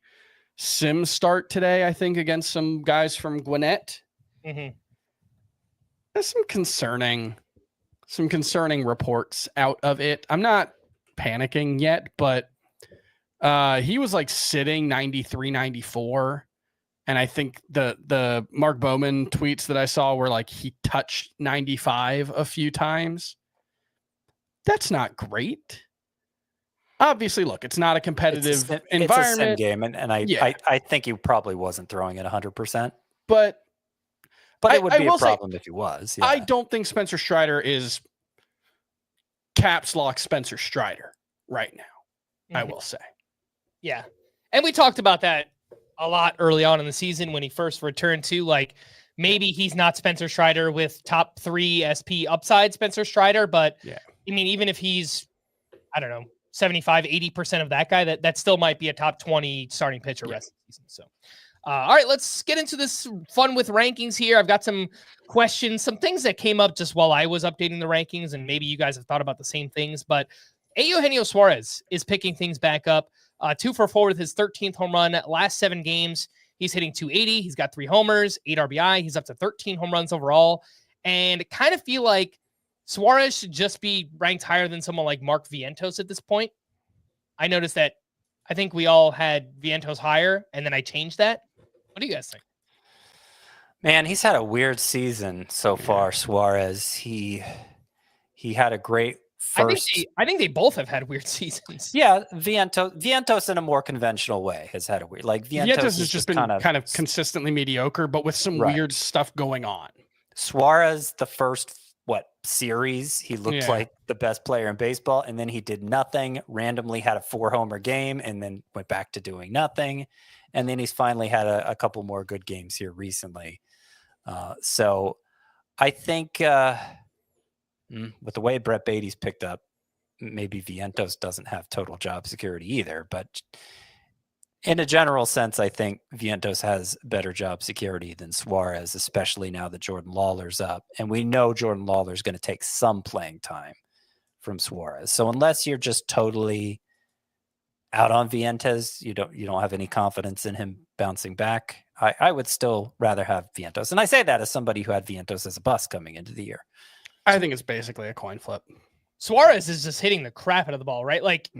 sim start today, I think, against some guys from Gwinnett. Mm-hmm. There's some concerning reports out of it. I'm not panicking yet, but he was like sitting 93, 94. And I think the Mark Bowman tweets that I saw were like he touched 95 a few times. That's not great. Obviously, look, it's not a competitive environment. It's a sim game, and I think he probably wasn't throwing it 100%. But it would be a problem if he was. Yeah. I don't think Spencer Strider is caps lock Spencer Strider right now. Mm-hmm. I will say. Yeah. And we talked about that a lot early on in the season when he first returned to, like, maybe he's not Spencer Strider with top 3 SP upside Spencer Strider, but yeah. I mean, even if he's, I don't know, 75, 80% of that guy, that still might be a top 20 starting pitcher rest of the season. So, all right, let's get into this fun with rankings here. I've got some questions, some things that came up just while I was updating the rankings, and maybe you guys have thought about the same things, but Eugenio Suarez is picking things back up. 2 for 4 with his 13th home run. Last 7 games, he's hitting 280. He's got 3 homers, 8 RBI. He's up to 13 home runs overall. And kind of feel like Suarez should just be ranked higher than someone like Mark Vientos at this point. I noticed that I think we all had Vientos higher, and then I changed that. What do you guys think? Man, he's had a weird season so far, Suarez. He had a great first. I think they both have had weird seasons. Yeah, Vientos in a more conventional way has had a weird. Like Vientos has just been kind of consistently mediocre, but with some weird stuff going on. Suarez, the first series, he looked like the best player in baseball, and then he did nothing. Randomly had a 4-homer game, and then went back to doing nothing. And then he's finally had a couple more good games here recently. So I think with the way Brett Beatty's picked up, maybe Vientos doesn't have total job security either. But in a general sense, I think Vientos has better job security than Suarez, especially now that Jordan Lawler's up. And we know Jordan Lawler's going to take some playing time from Suarez. So unless you're just totally out on Vientos, you don't have any confidence in him bouncing back, I would still rather have Vientos. And I say that as somebody who had Vientos as a bust coming into the year. I think it's basically a coin flip. Suarez is just hitting the crap out of the ball, right? Like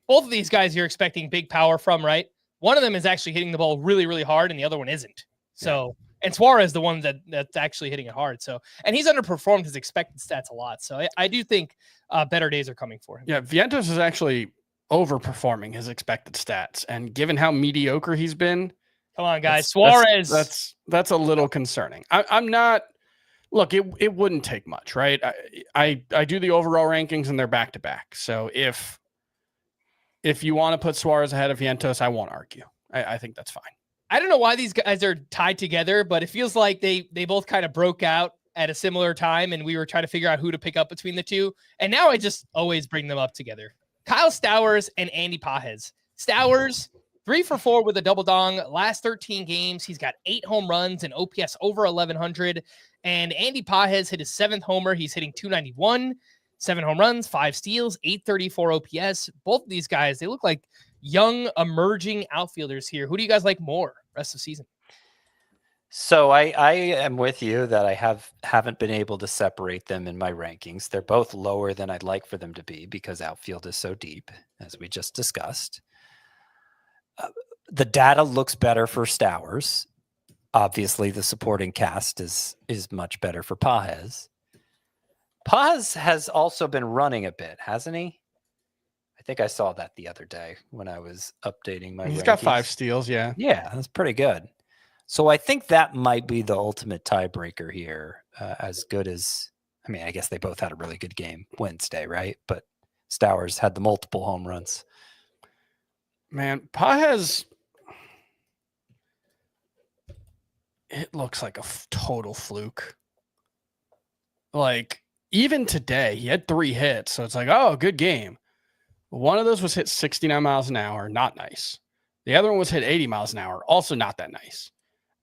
both of these guys you're expecting big power from, right? One of them is actually hitting the ball really, really hard, and the other one isn't. So, and Suarez, the one that's actually hitting it hard. So, and he's underperformed his expected stats a lot. So I do think better days are coming for him. Yeah, Vientos is actually overperforming his expected stats, and given how mediocre he's been, come on, guys, Suarez. That's a little concerning. I'm not. Look, it wouldn't take much, right? I do the overall rankings, and they're back to back. So if you want to put Suarez ahead of Vientos, I won't argue. I think that's fine. I don't know why these guys are tied together, but it feels like they both kind of broke out at a similar time, and we were trying to figure out who to pick up between the two. And now I just always bring them up together. Kyle Stowers and Andy Pages. Stowers, 3 for 4 with a double dong. Last 13 games, he's got 8 home runs and OPS over 1,100. And Andy Pages hit his 7th homer. He's hitting 291. 7 home runs, 5 steals, 834 OPS. Both of these guys, they look like young, emerging outfielders here. Who do you guys like more rest of the season? So I am with you that I haven't been able to separate them in my rankings. They're both lower than I'd like for them to be because outfield is so deep, as we just discussed. The data looks better for Stowers. Obviously, the supporting cast is much better for Pages. Paz has also been running a bit, hasn't he? I think I saw that the other day when I was updating my He's rankings. got 5 steals, yeah. Yeah, that's pretty good. So I think that might be the ultimate tiebreaker here. As good as I mean, I guess they both had a really good game Wednesday, right? But Stowers had the multiple home runs. Man, Pages, it looks like a total fluke. Like, even today, he had 3 hits. So it's like, oh, good game. One of those was hit 69 miles an hour. Not nice. The other one was hit 80 miles an hour. Also not that nice.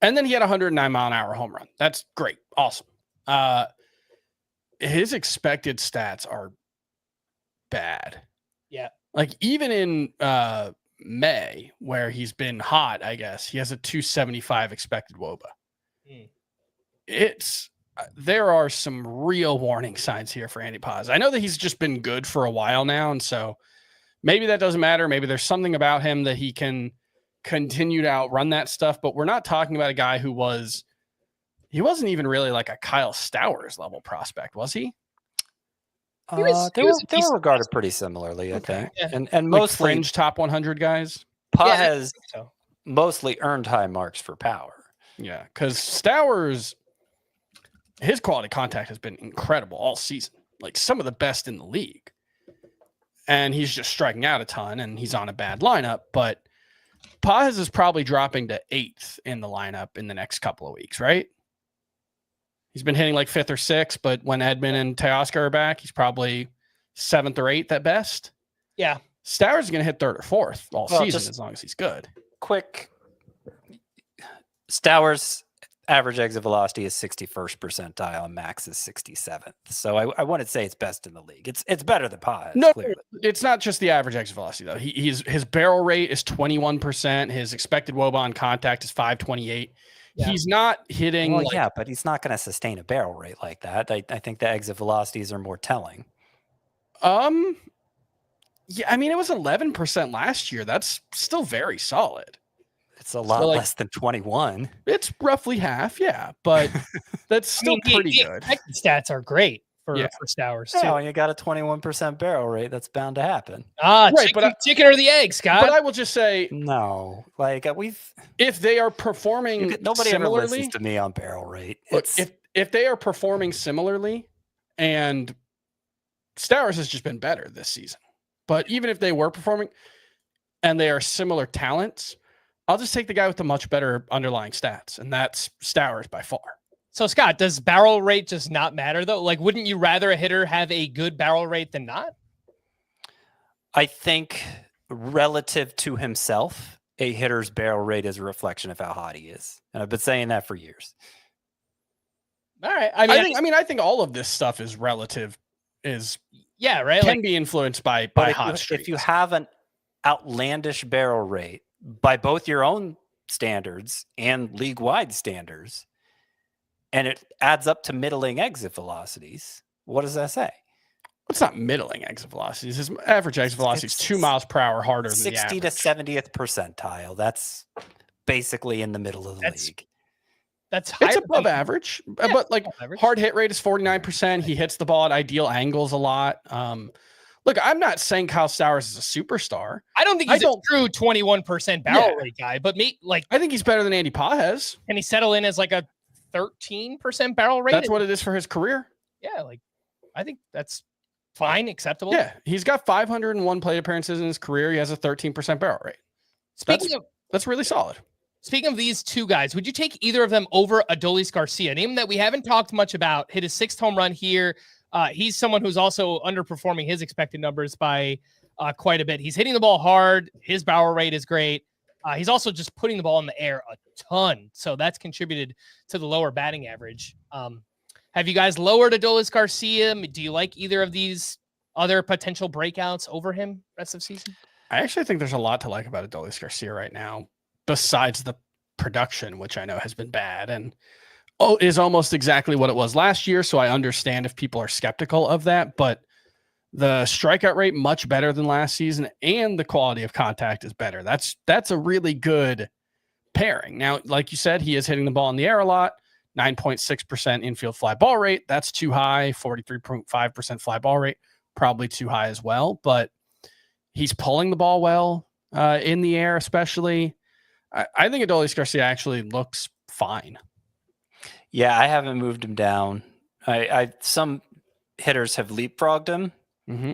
And then he had a 109 mile an hour home run. That's great. Awesome. His expected stats are bad. Yeah. Like, even in May, where he's been hot, I guess, he has a 275 expected WOBA. There are some real warning signs here for Andy Paz. I know that he's just been good for a while now, and so maybe that doesn't matter. Maybe there's something about him that he can continue to outrun that stuff, but we're not talking about a guy he wasn't even really like a Kyle Stowers level prospect, was he? They were regarded pretty similarly, I think. Yeah. And Like mostly fringe top 100 guys. Paz has mostly earned high marks for power. Yeah, because Stowers, his quality contact has been incredible all season. Like, some of the best in the league. And he's just striking out a ton, and he's on a bad lineup. But Paz is probably dropping to 8th in the lineup in the next couple of weeks, right? He's been hitting like 5th or 6th, but when Edman and Teoscar are back, he's probably 7th or 8th at best. Yeah. Stowers is going to hit 3rd or 4th all season as long as he's good. Quick. Stowers' average exit velocity is 61st percentile, and Max is 67th. So I wouldn't say it's best in the league. It's better than Paz. No, clearly. it's not just the average exit velocity, though. His barrel rate is 21%. His expected WOBA on contact is 528. Yeah. He's not hitting. Well, yeah, but he's not going to sustain a barrel rate like that. I think the exit velocities are more telling. Yeah, I mean, it was 11% last year. That's still very solid. It's a lot less than 21. It's roughly half, yeah, but that's still pretty good. The stats are great for Stowers too. Oh, and you got a 21% barrel rate. That's bound to happen. Right, chicken or the egg, Scott. But I will just say, no, like if they are performing nobody similarly, ever listens to me on barrel rate. Look, if they are performing similarly, and Stowers has just been better this season, but even if they were performing and they are similar talents, I'll just take the guy with the much better underlying stats, and that's Stowers by far. So, Scott, does barrel rate just not matter, though? Like, wouldn't you rather a hitter have a good barrel rate than not? I think relative to himself, a hitter's barrel rate is a reflection of how hot he is. And I've been saying that for years. All right. I think all of this stuff is relative, can be influenced by hot streaks. If you have an outlandish barrel rate, by both your own standards and league-wide standards, and it adds up to middling exit velocities, what does that say? It's not middling exit velocities. His average exit velocity is 2 miles per hour harder than the average. 60 to 70th percentile. That's basically in the middle of the league. It's above average, but like hard hit rate is 49%. He hits the ball at ideal angles a lot. Look, I'm not saying Kyle Stowers is a superstar. I don't think he's a true 21% barrel rate guy, but I think he's better than Andy Pages. Can he settle in as like a 13% barrel rate? That's what it is for his career. Yeah, I think that's fine, acceptable. Yeah, he's got 501 plate appearances in his career. He has a 13% barrel rate. That's really solid. Speaking of these two guys, would you take either of them over Adolis Garcia? A name that we haven't talked much about. Hit his 6th home run here. He's someone who's also underperforming his expected numbers by quite a bit. He's hitting the ball hard. His barrel rate is great. He's also just putting the ball in the air a ton. So that's contributed to the lower batting average. Have you guys lowered Adolis Garcia? Do you like either of these other potential breakouts over him rest of season? I actually think there's a lot to like about Adolis Garcia right now, besides the production, which I know has been bad and is almost exactly what it was last year. So I understand if people are skeptical of that, but the strikeout rate much better than last season, and the quality of contact is better. That's a really good pairing. Now, like you said, he is hitting the ball in the air a lot. 9.6% infield fly ball rate. That's too high. 43.5% fly ball rate, probably too high as well. But he's pulling the ball well in the air, especially. I think Adolis Garcia actually looks fine. Yeah, I haven't moved him down. Some hitters have leapfrogged him. Mm-hmm.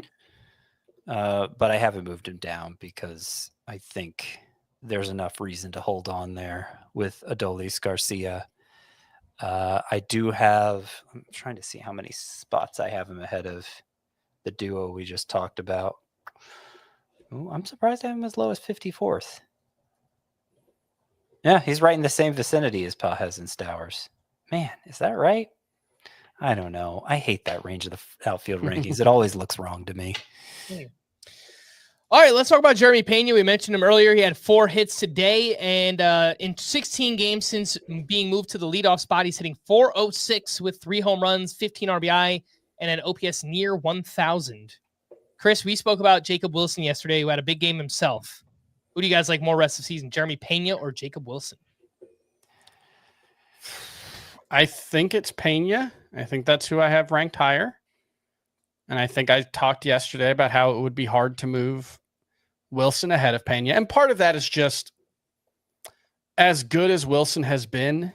But I haven't moved him down because I think there's enough reason to hold on there with Adolis Garcia. I do have, I'm trying to see how many spots I have him ahead of the duo we just talked about. Ooh, I'm surprised I have him as low as 54th. Yeah, he's right in the same vicinity as Pages and Stowers. Man, is that right? I don't know. I hate that range of the outfield rankings. It always looks wrong to me. All right, let's talk about Jeremy Pena. We mentioned him earlier. He had 4 hits today, and in 16 games since being moved to the leadoff spot, he's hitting .406 with 3 home runs, 15 RBI, and an OPS near 1,000. Chris, we spoke about Jacob Wilson yesterday, who had a big game himself. Who do you guys like more rest of the season, Jeremy Pena or Jacob Wilson? I think it's Pena. I think that's who I have ranked higher. And I think I talked yesterday about how it would be hard to move Wilson ahead of Pena. And part of that is just as good as Wilson has been,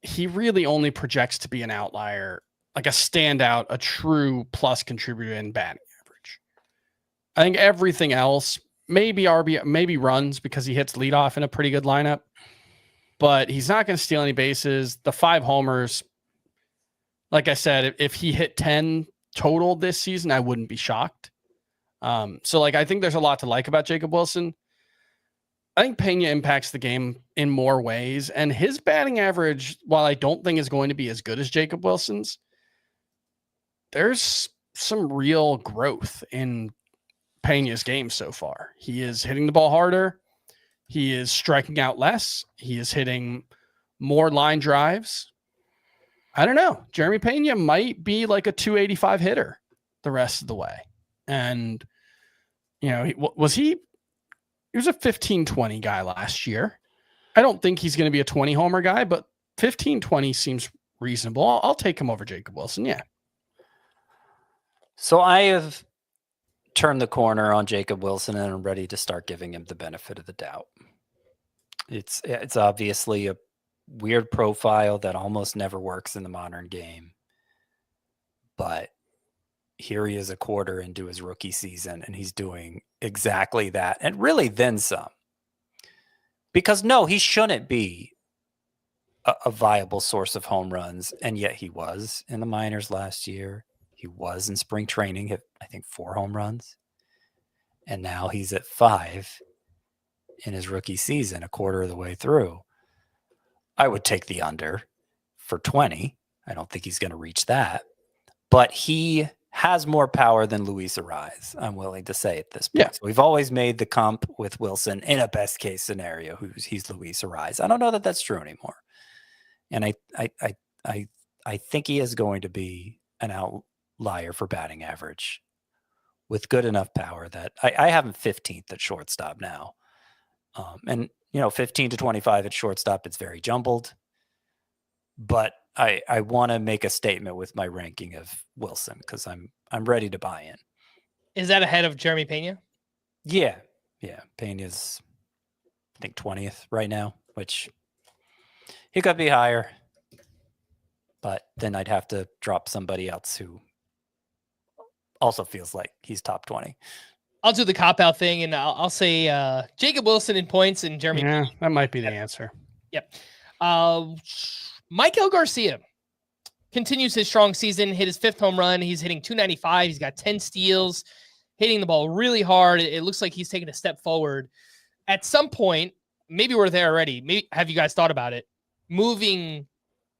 he really only projects to be an outlier, like a standout, a true plus contributor in batting average. I think everything else, maybe maybe runs because he hits leadoff in a pretty good lineup, but he's not going to steal any bases. The 5 homers, like I said, if he hit 10 total this season, I wouldn't be shocked. So I think there's a lot to like about Jacob Wilson. I think Pena impacts the game in more ways, and his batting average, while I don't think is going to be as good as Jacob Wilson's, there's some real growth in Pena's game so far. He is hitting the ball harder. He is striking out less. He is hitting more line drives. I don't know. Jeremy Pena might be like a 285 hitter the rest of the way. And, he was a 15-20 guy last year. I don't think he's going to be a 20 homer guy, but 15-20 seems reasonable. I'll take him over Jacob Wilson. Yeah. So I have turned the corner on Jacob Wilson and I'm ready to start giving him the benefit of the doubt. It's obviously a weird profile that almost never works in the modern game. But here he is a quarter into his rookie season and he's doing exactly that and really then some. Because no, he shouldn't be a viable source of home runs, and yet he was in the minors last year. He was in spring training, hit, I think, 4 home runs. And now he's at 5 in his rookie season, a quarter of the way through. I would take the under for 20. I don't think he's going to reach that. But he has more power than Luis Ariz, I'm willing to say at this point. Yeah. So we've always made the comp with Wilson in a best case scenario. He's Luis Ariz. I don't know that that's true anymore. And I think he is going to be an outlier for batting average with good enough power that I have him 15th at shortstop now. And 15 to 25 at shortstop, it's very jumbled. But I want to make a statement with my ranking of Wilson because I'm ready to buy in. Is that ahead of Jeremy Pena? Yeah. Pena's, I think, 20th right now, which he could be higher. But then I'd have to drop somebody else who also feels like he's top 20. I'll do the cop-out thing, and I'll say Jacob Wilson in points and Jeremy Pena. That might be the answer. Yep. Michael Garcia continues his strong season, hit his 5th home run. He's hitting .295. He's got 10 steals, hitting the ball really hard. It looks like he's taking a step forward. At some point, maybe we're there already. Maybe have you guys thought about it? Moving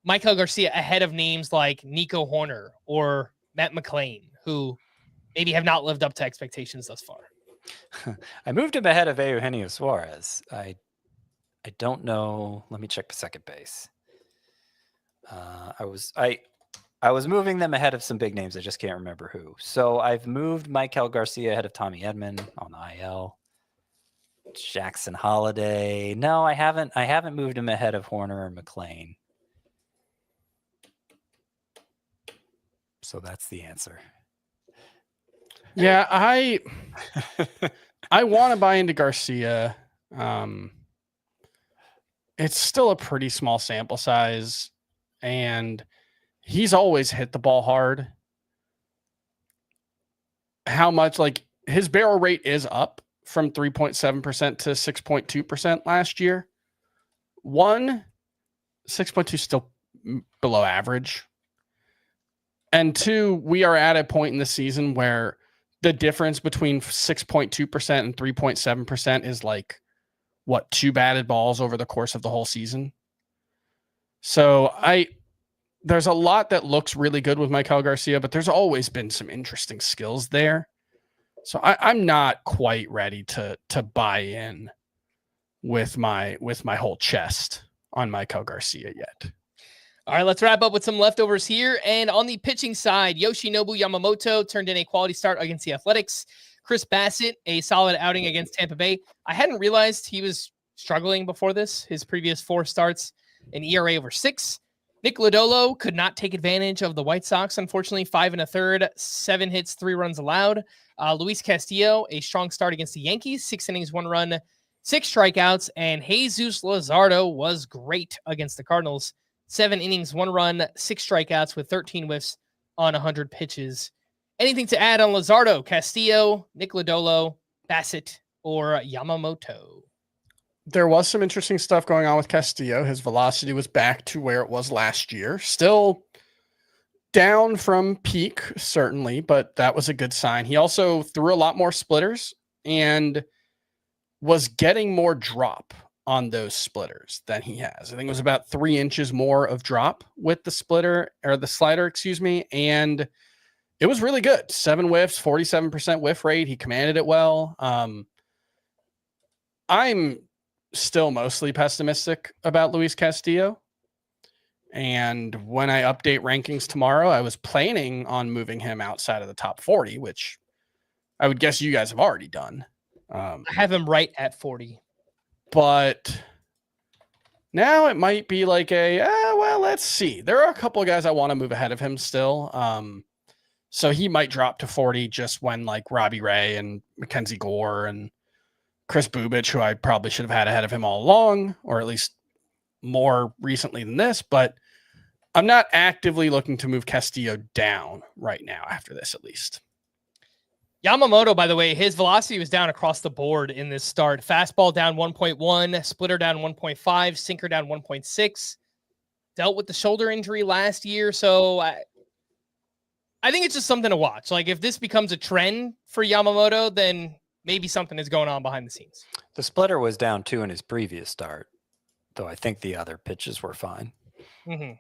Michael Garcia ahead of names like Nico Horner or Matt McClain, who maybe have not lived up to expectations thus far. I moved him ahead of Eugenio Suarez. I don't know. Let me check the second base. I was moving them ahead of some big names. I just can't remember who. So I've moved Michael Garcia ahead of Tommy Edman on the IL. Jackson Holiday. No, I haven't moved him ahead of Horner or McClain. So that's the answer. Yeah, I want to buy into Garcia. It's still a pretty small sample size, and he's always hit the ball hard. How much, like, his barrel rate is up from 3.7% to 6.2% last year. 6.2 still below average. And 2, we are at a point in the season where the difference between 6.2% and 3.7% is like, 2 batted balls over the course of the whole season. So there's a lot that looks really good with Maikel Garcia, but there's always been some interesting skills there. So I'm not quite ready to buy in with my whole chest on Maikel Garcia yet. All right, let's wrap up with some leftovers here. And on the pitching side, Yoshinobu Yamamoto turned in a quality start against the Athletics. Chris Bassett, a solid outing against Tampa Bay. I hadn't realized he was struggling before this. His previous 4 starts, an ERA over 6. Nick Lodolo could not take advantage of the White Sox, unfortunately. 5 1/3, 7 hits, 3 runs allowed. Luis Castillo, a strong start against the Yankees. 6 innings, 1 run, 6 strikeouts. And Jesus Luzardo was great against the Cardinals. 7 innings, 1 run, 6 strikeouts with 13 whiffs on 100 pitches. Anything to add on Luzardo, Castillo, Nick Lodolo, Bassett, or Yamamoto? There was some interesting stuff going on with Castillo. His velocity was back to where it was last year. Still down from peak, certainly, but that was a good sign. He also threw a lot more splitters and was getting more drop on those splitters than he has. I think it was about 3 inches more of drop with the slider, and it was really good. 7 whiffs, 47% whiff rate. He commanded it well. I'm still mostly pessimistic about Luis Castillo. And when I update rankings tomorrow, I was planning on moving him outside of the top 40, which I would guess you guys have already done. I have him right at 40. But now it might be like let's see. There are a couple of guys I want to move ahead of him still. So he might drop to 40 just when like Robbie Ray and Mackenzie Gore and Chris Bubich, who I probably should have had ahead of him all along, or at least more recently than this. But I'm not actively looking to move Castillo down right now after this, at least. Yamamoto, by the way, his velocity was down across the board in this start. Fastball down 1.1, splitter down 1.5, sinker down 1.6. Dealt with the shoulder injury last year, so I think it's just something to watch. Like, if this becomes a trend for Yamamoto, then maybe something is going on behind the scenes. The splitter was down 2 in his previous start, though I think the other pitches were fine. Mm-hmm.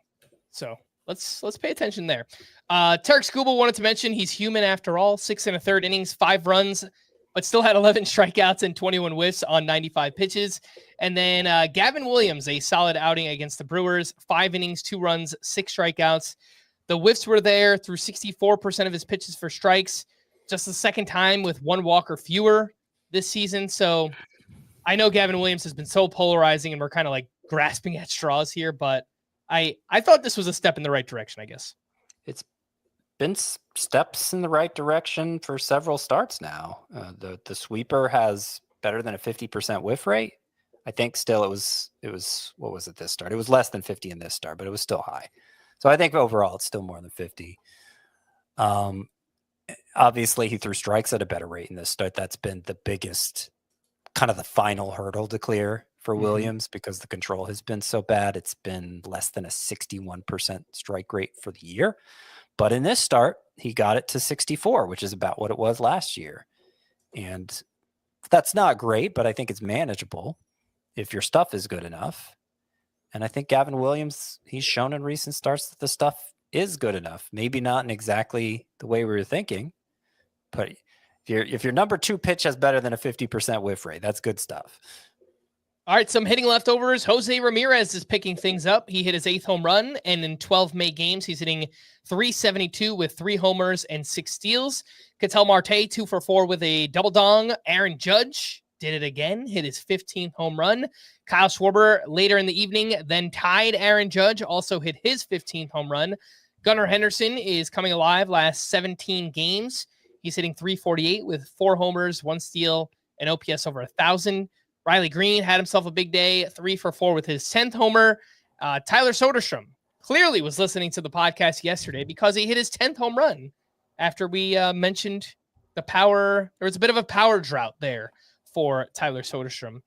So let's pay attention there. Tarek Skubal wanted to mention he's human after all. 6 1/3 innings, 5 runs, but still had 11 strikeouts and 21 whiffs on 95 pitches. And then Gavin Williams, a solid outing against the Brewers. 5 innings, 2 runs, 6 strikeouts. The whiffs were there through 64% of his pitches for strikes. Just the second time with 1 walk or fewer this season. So I know Gavin Williams has been so polarizing and we're kind of like grasping at straws here, but I thought this was a step in the right direction, I guess. It's been steps in the right direction for several starts now. The sweeper has better than a 50% whiff rate. I think still it was, what was it this start? It was less than 50 in this start, but it was still high. So I think overall it's still more than 50. Obviously he threw strikes at a better rate in this start. That's been the biggest, kind of the final hurdle to clear for Williams because the control has been so bad. It's been less than a 61% strike rate for the year. But in this start, he got it to 64, which is about what it was last year. And that's not great, but I think it's manageable if your stuff is good enough. And I think Gavin Williams, he's shown in recent starts that the stuff is good enough. Maybe not in exactly the way we were thinking, but if your number 2 pitch has better than a 50% whiff rate, that's good stuff. All right, some hitting leftovers. Jose Ramirez is picking things up. He hit his 8th home run, and in 12 May games, he's hitting .372 with 3 homers and 6 steals. Ketel Marte, 2 for 4 with a double dong. Aaron Judge did it again, hit his 15th home run. Kyle Schwarber later in the evening then tied Aaron Judge, also hit his 15th home run. Gunnar Henderson is coming alive last 17 games. He's hitting .348 with 4 homers, 1 steal, and OPS over 1,000. Riley Green had himself a big day, 3 for 4 with his 10th homer. Tyler Soderstrom clearly was listening to the podcast yesterday because he hit his 10th home run after we mentioned the power. There was a bit of a power drought there for Tyler Soderstrom.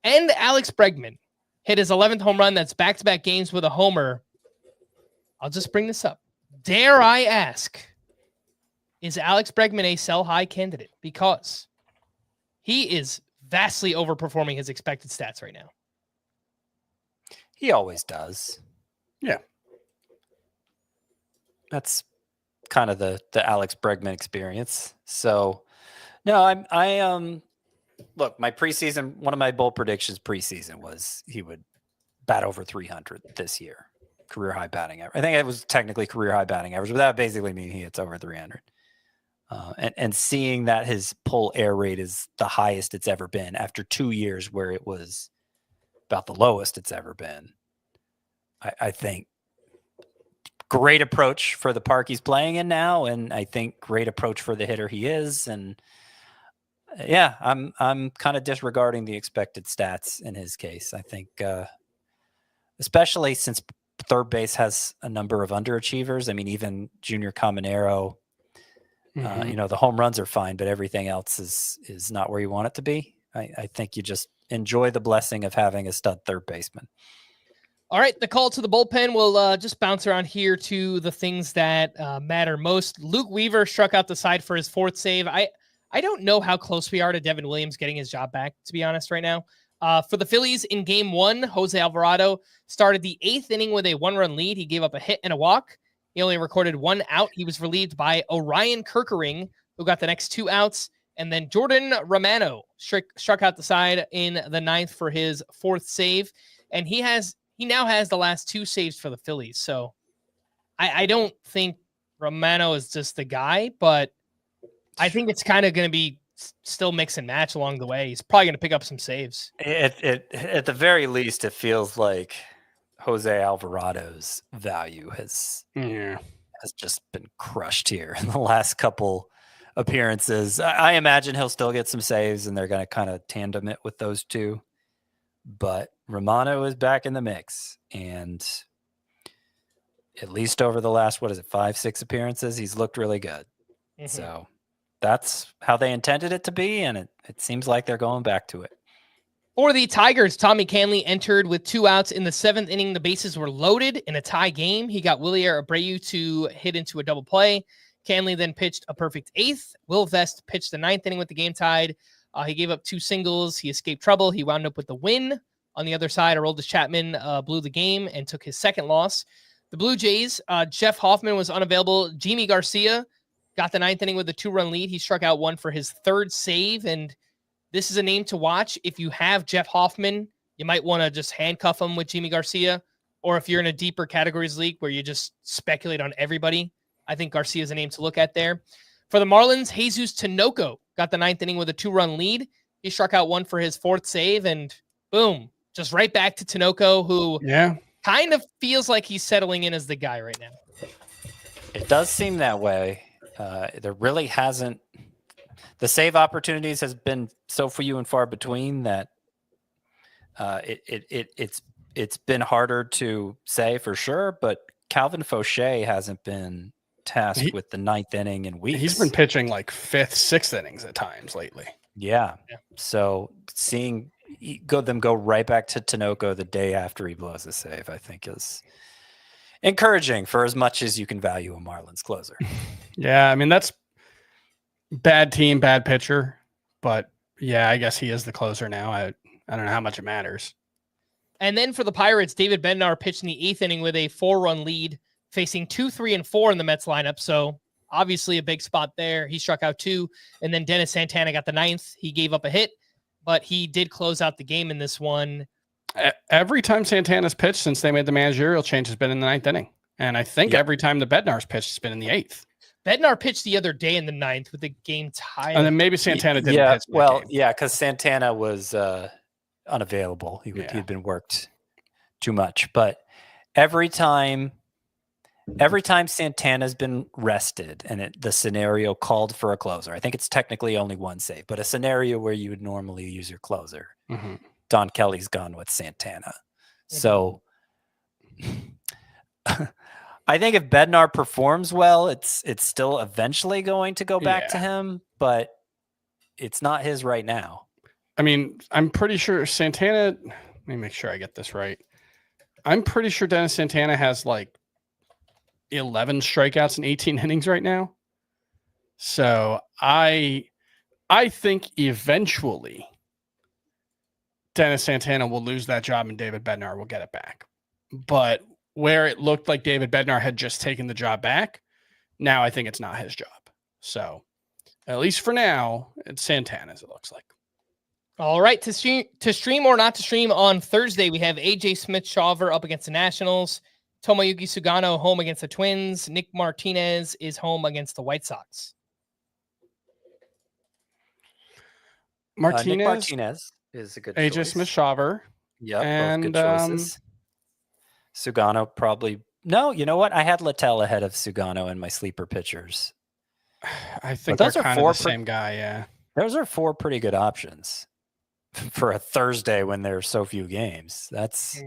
And Alex Bregman hit his 11th home run. That's back-to-back games with a homer. I'll just bring this up. Dare I ask, is Alex Bregman a sell-high candidate? Because he is vastly overperforming his expected stats right now. He always does. Yeah. That's kind of the Alex Bregman experience. So, no, I look, my preseason, one of my bold predictions preseason was he would bat over 300 this year. Career high batting average. I think it was technically career high batting average, but that basically means he hits over 300. And seeing that his pull air rate is the highest it's ever been after 2 years where it was about the lowest it's ever been. I think great approach for the park he's playing in now, and I think great approach for the hitter he is. And yeah, I'm kind of disregarding the expected stats in his case. I think, especially since third base has a number of underachievers. I mean, even Junior Caminero, the home runs are fine, but everything else is not where you want it to be. I think you just enjoy the blessing of having a stud third baseman. All right, the call to the bullpen will just bounce around here to the things that matter most. Luke Weaver struck out the side for his 4th save. I don't know how close we are to Devin Williams getting his job back, to be honest, right now. For the Phillies in game 1, Jose Alvarado started the 8th inning with a 1-run lead. He gave up a hit and a walk. He only recorded 1 out. He was relieved by Orion Kerkering, who got the next 2 outs. And then Jordan Romano struck out the side in the 9th for his 4th save. And he now has the last 2 saves for the Phillies. So I don't think Romano is just the guy, but I think it's kind of going to be still mix and match along the way. He's probably going to pick up some saves. At the very least, it feels like Jose Alvarado's value has just been crushed here in the last couple appearances. I imagine he'll still get some saves, and they're going to kind of tandem it with those two. But Romano is back in the mix, and at least over the last, 5-6 appearances, he's looked really good. Mm-hmm. So that's how they intended it to be, and it seems like they're going back to it. For the Tigers, Tommy Canley entered with 2 outs in the 7th inning. The bases were loaded in a tie game. He got Willier Abreu to hit into a double play. Canley then pitched a perfect 8th. Will Vest pitched the 9th inning with the game tied. He gave up 2 singles. He escaped trouble. He wound up with the win. On the other side, Aroldis Chapman blew the game and took his 2nd loss. The Blue Jays, Jeff Hoffman was unavailable. Jimmy Garcia got the 9th inning with a 2-run lead. He struck out 1 for his 3rd save, and this is a name to watch. If you have Jeff Hoffman, you might want to just handcuff him with Jimmy Garcia, or if you're in a deeper categories league where you just speculate on everybody, I think Garcia is a name to look at there. For the Marlins, Jesus Tinoco got the 9th inning with a 2-run lead. He struck out 1 for his 4th save, and boom, just right back to Tinoco, who kind of feels like he's settling in as the guy right now. It does seem that way. There really hasn't. The save opportunities has been so few and far between that it's been harder to say for sure. But Calvin Fauché hasn't been tasked with the 9th inning in weeks. He's been pitching like 5th, 6th innings at times lately. Yeah. So seeing them go right back to Tinoco the day after he blows a save, I think is encouraging for as much as you can value a Marlins closer. Yeah, I mean, that's bad team, bad pitcher. But yeah, I guess he is the closer now. I don't know how much it matters. And then for the Pirates, David Bednar pitched in the 8th inning with a 4-run lead, facing 2, 3, and 4 in the Mets lineup. So obviously a big spot there. He struck out 2. And then Dennis Santana got the 9th. He gave up a hit, but he did close out the game in this one. Every time Santana's pitched since they made the managerial change has been in the 9th inning. And I think every time the Bednar's pitched has been in the 8th. Bednar pitched the other day in the 9th with the game tied. And then maybe Santana didn't pitch. Well, yeah, because Santana was unavailable. He'd been worked too much. But every time Santana's been rested and the scenario called for a closer, I think it's technically only 1 save, but a scenario where you would normally use your closer, Don Kelly's gone with Santana. So I think if Bednar performs well, it's still eventually going to go back to him, but it's not his right now. I mean, I'm pretty sure Santana. Let me make sure I get this right. I'm pretty sure Dennis Santana has like 11 strikeouts in 18 innings right now. So I think eventually Dennis Santana will lose that job and David Bednar will get it back. But where it looked like David Bednar had just taken the job back, now I think it's not his job. So at least for now, it's Santana's, it looks like. All right, to stream or not to stream on Thursday, we have AJ Smith-Shawver up against the Nationals. Tomoyuki Sugano home against the Twins. Nick Martinez is home against the White Sox. Nick Martinez is a good choice. AJ Smith-Shawver. Yep, and both good choices. Sugano probably... No, you know what? I had Littell ahead of Sugano in my sleeper pitchers. I think they're kind of the same guy, yeah. Those are 4 pretty good options for a Thursday when there are so few games. That's...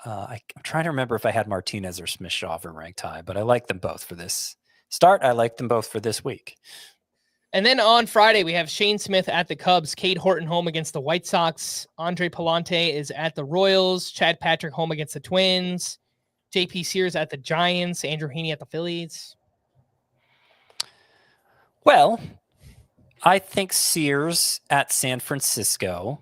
I'm trying to remember if I had Martinez or Smith-Shawver ranked high, but I like them both for this start. I like them both for this week. And then on Friday, we have Shane Smith at the Cubs, Cade Horton home against the White Sox, Andre Palante is at the Royals, Chad Patrick home against the Twins, JP Sears at the Giants, Andrew Heaney at the Phillies. Well, I think Sears at San Francisco,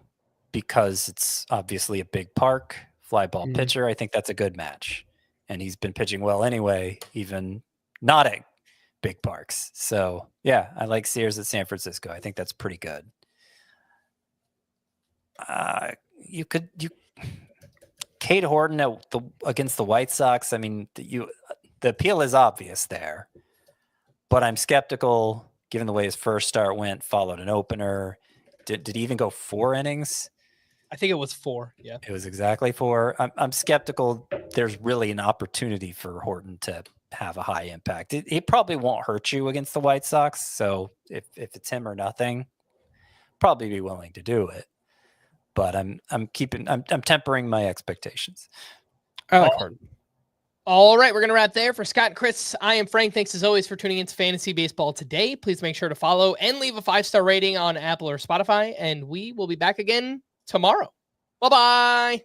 because it's obviously a big park, fly ball pitcher. I think that's a good match. And he's been pitching well anyway, even not at big parks. So yeah, I like Sears at San Francisco. I think that's pretty good. Cade Horton against the White Sox. I mean, the appeal is obvious there, but I'm skeptical given the way his first start went, followed an opener. Did he even go 4 innings? I think it was 4. Yeah, it was exactly 4. I'm skeptical. There's really an opportunity for Horton to have a high impact. It probably won't hurt you against the White Sox. So if it's him or nothing, probably be willing to do it. But I'm tempering my expectations. I like Horton. All right, we're going to wrap there. For Scott and Chris, I am Frank. Thanks as always for tuning into Fantasy Baseball today. Please make sure to follow and leave a 5-star rating on Apple or Spotify. And we will be back again tomorrow. Bye-bye.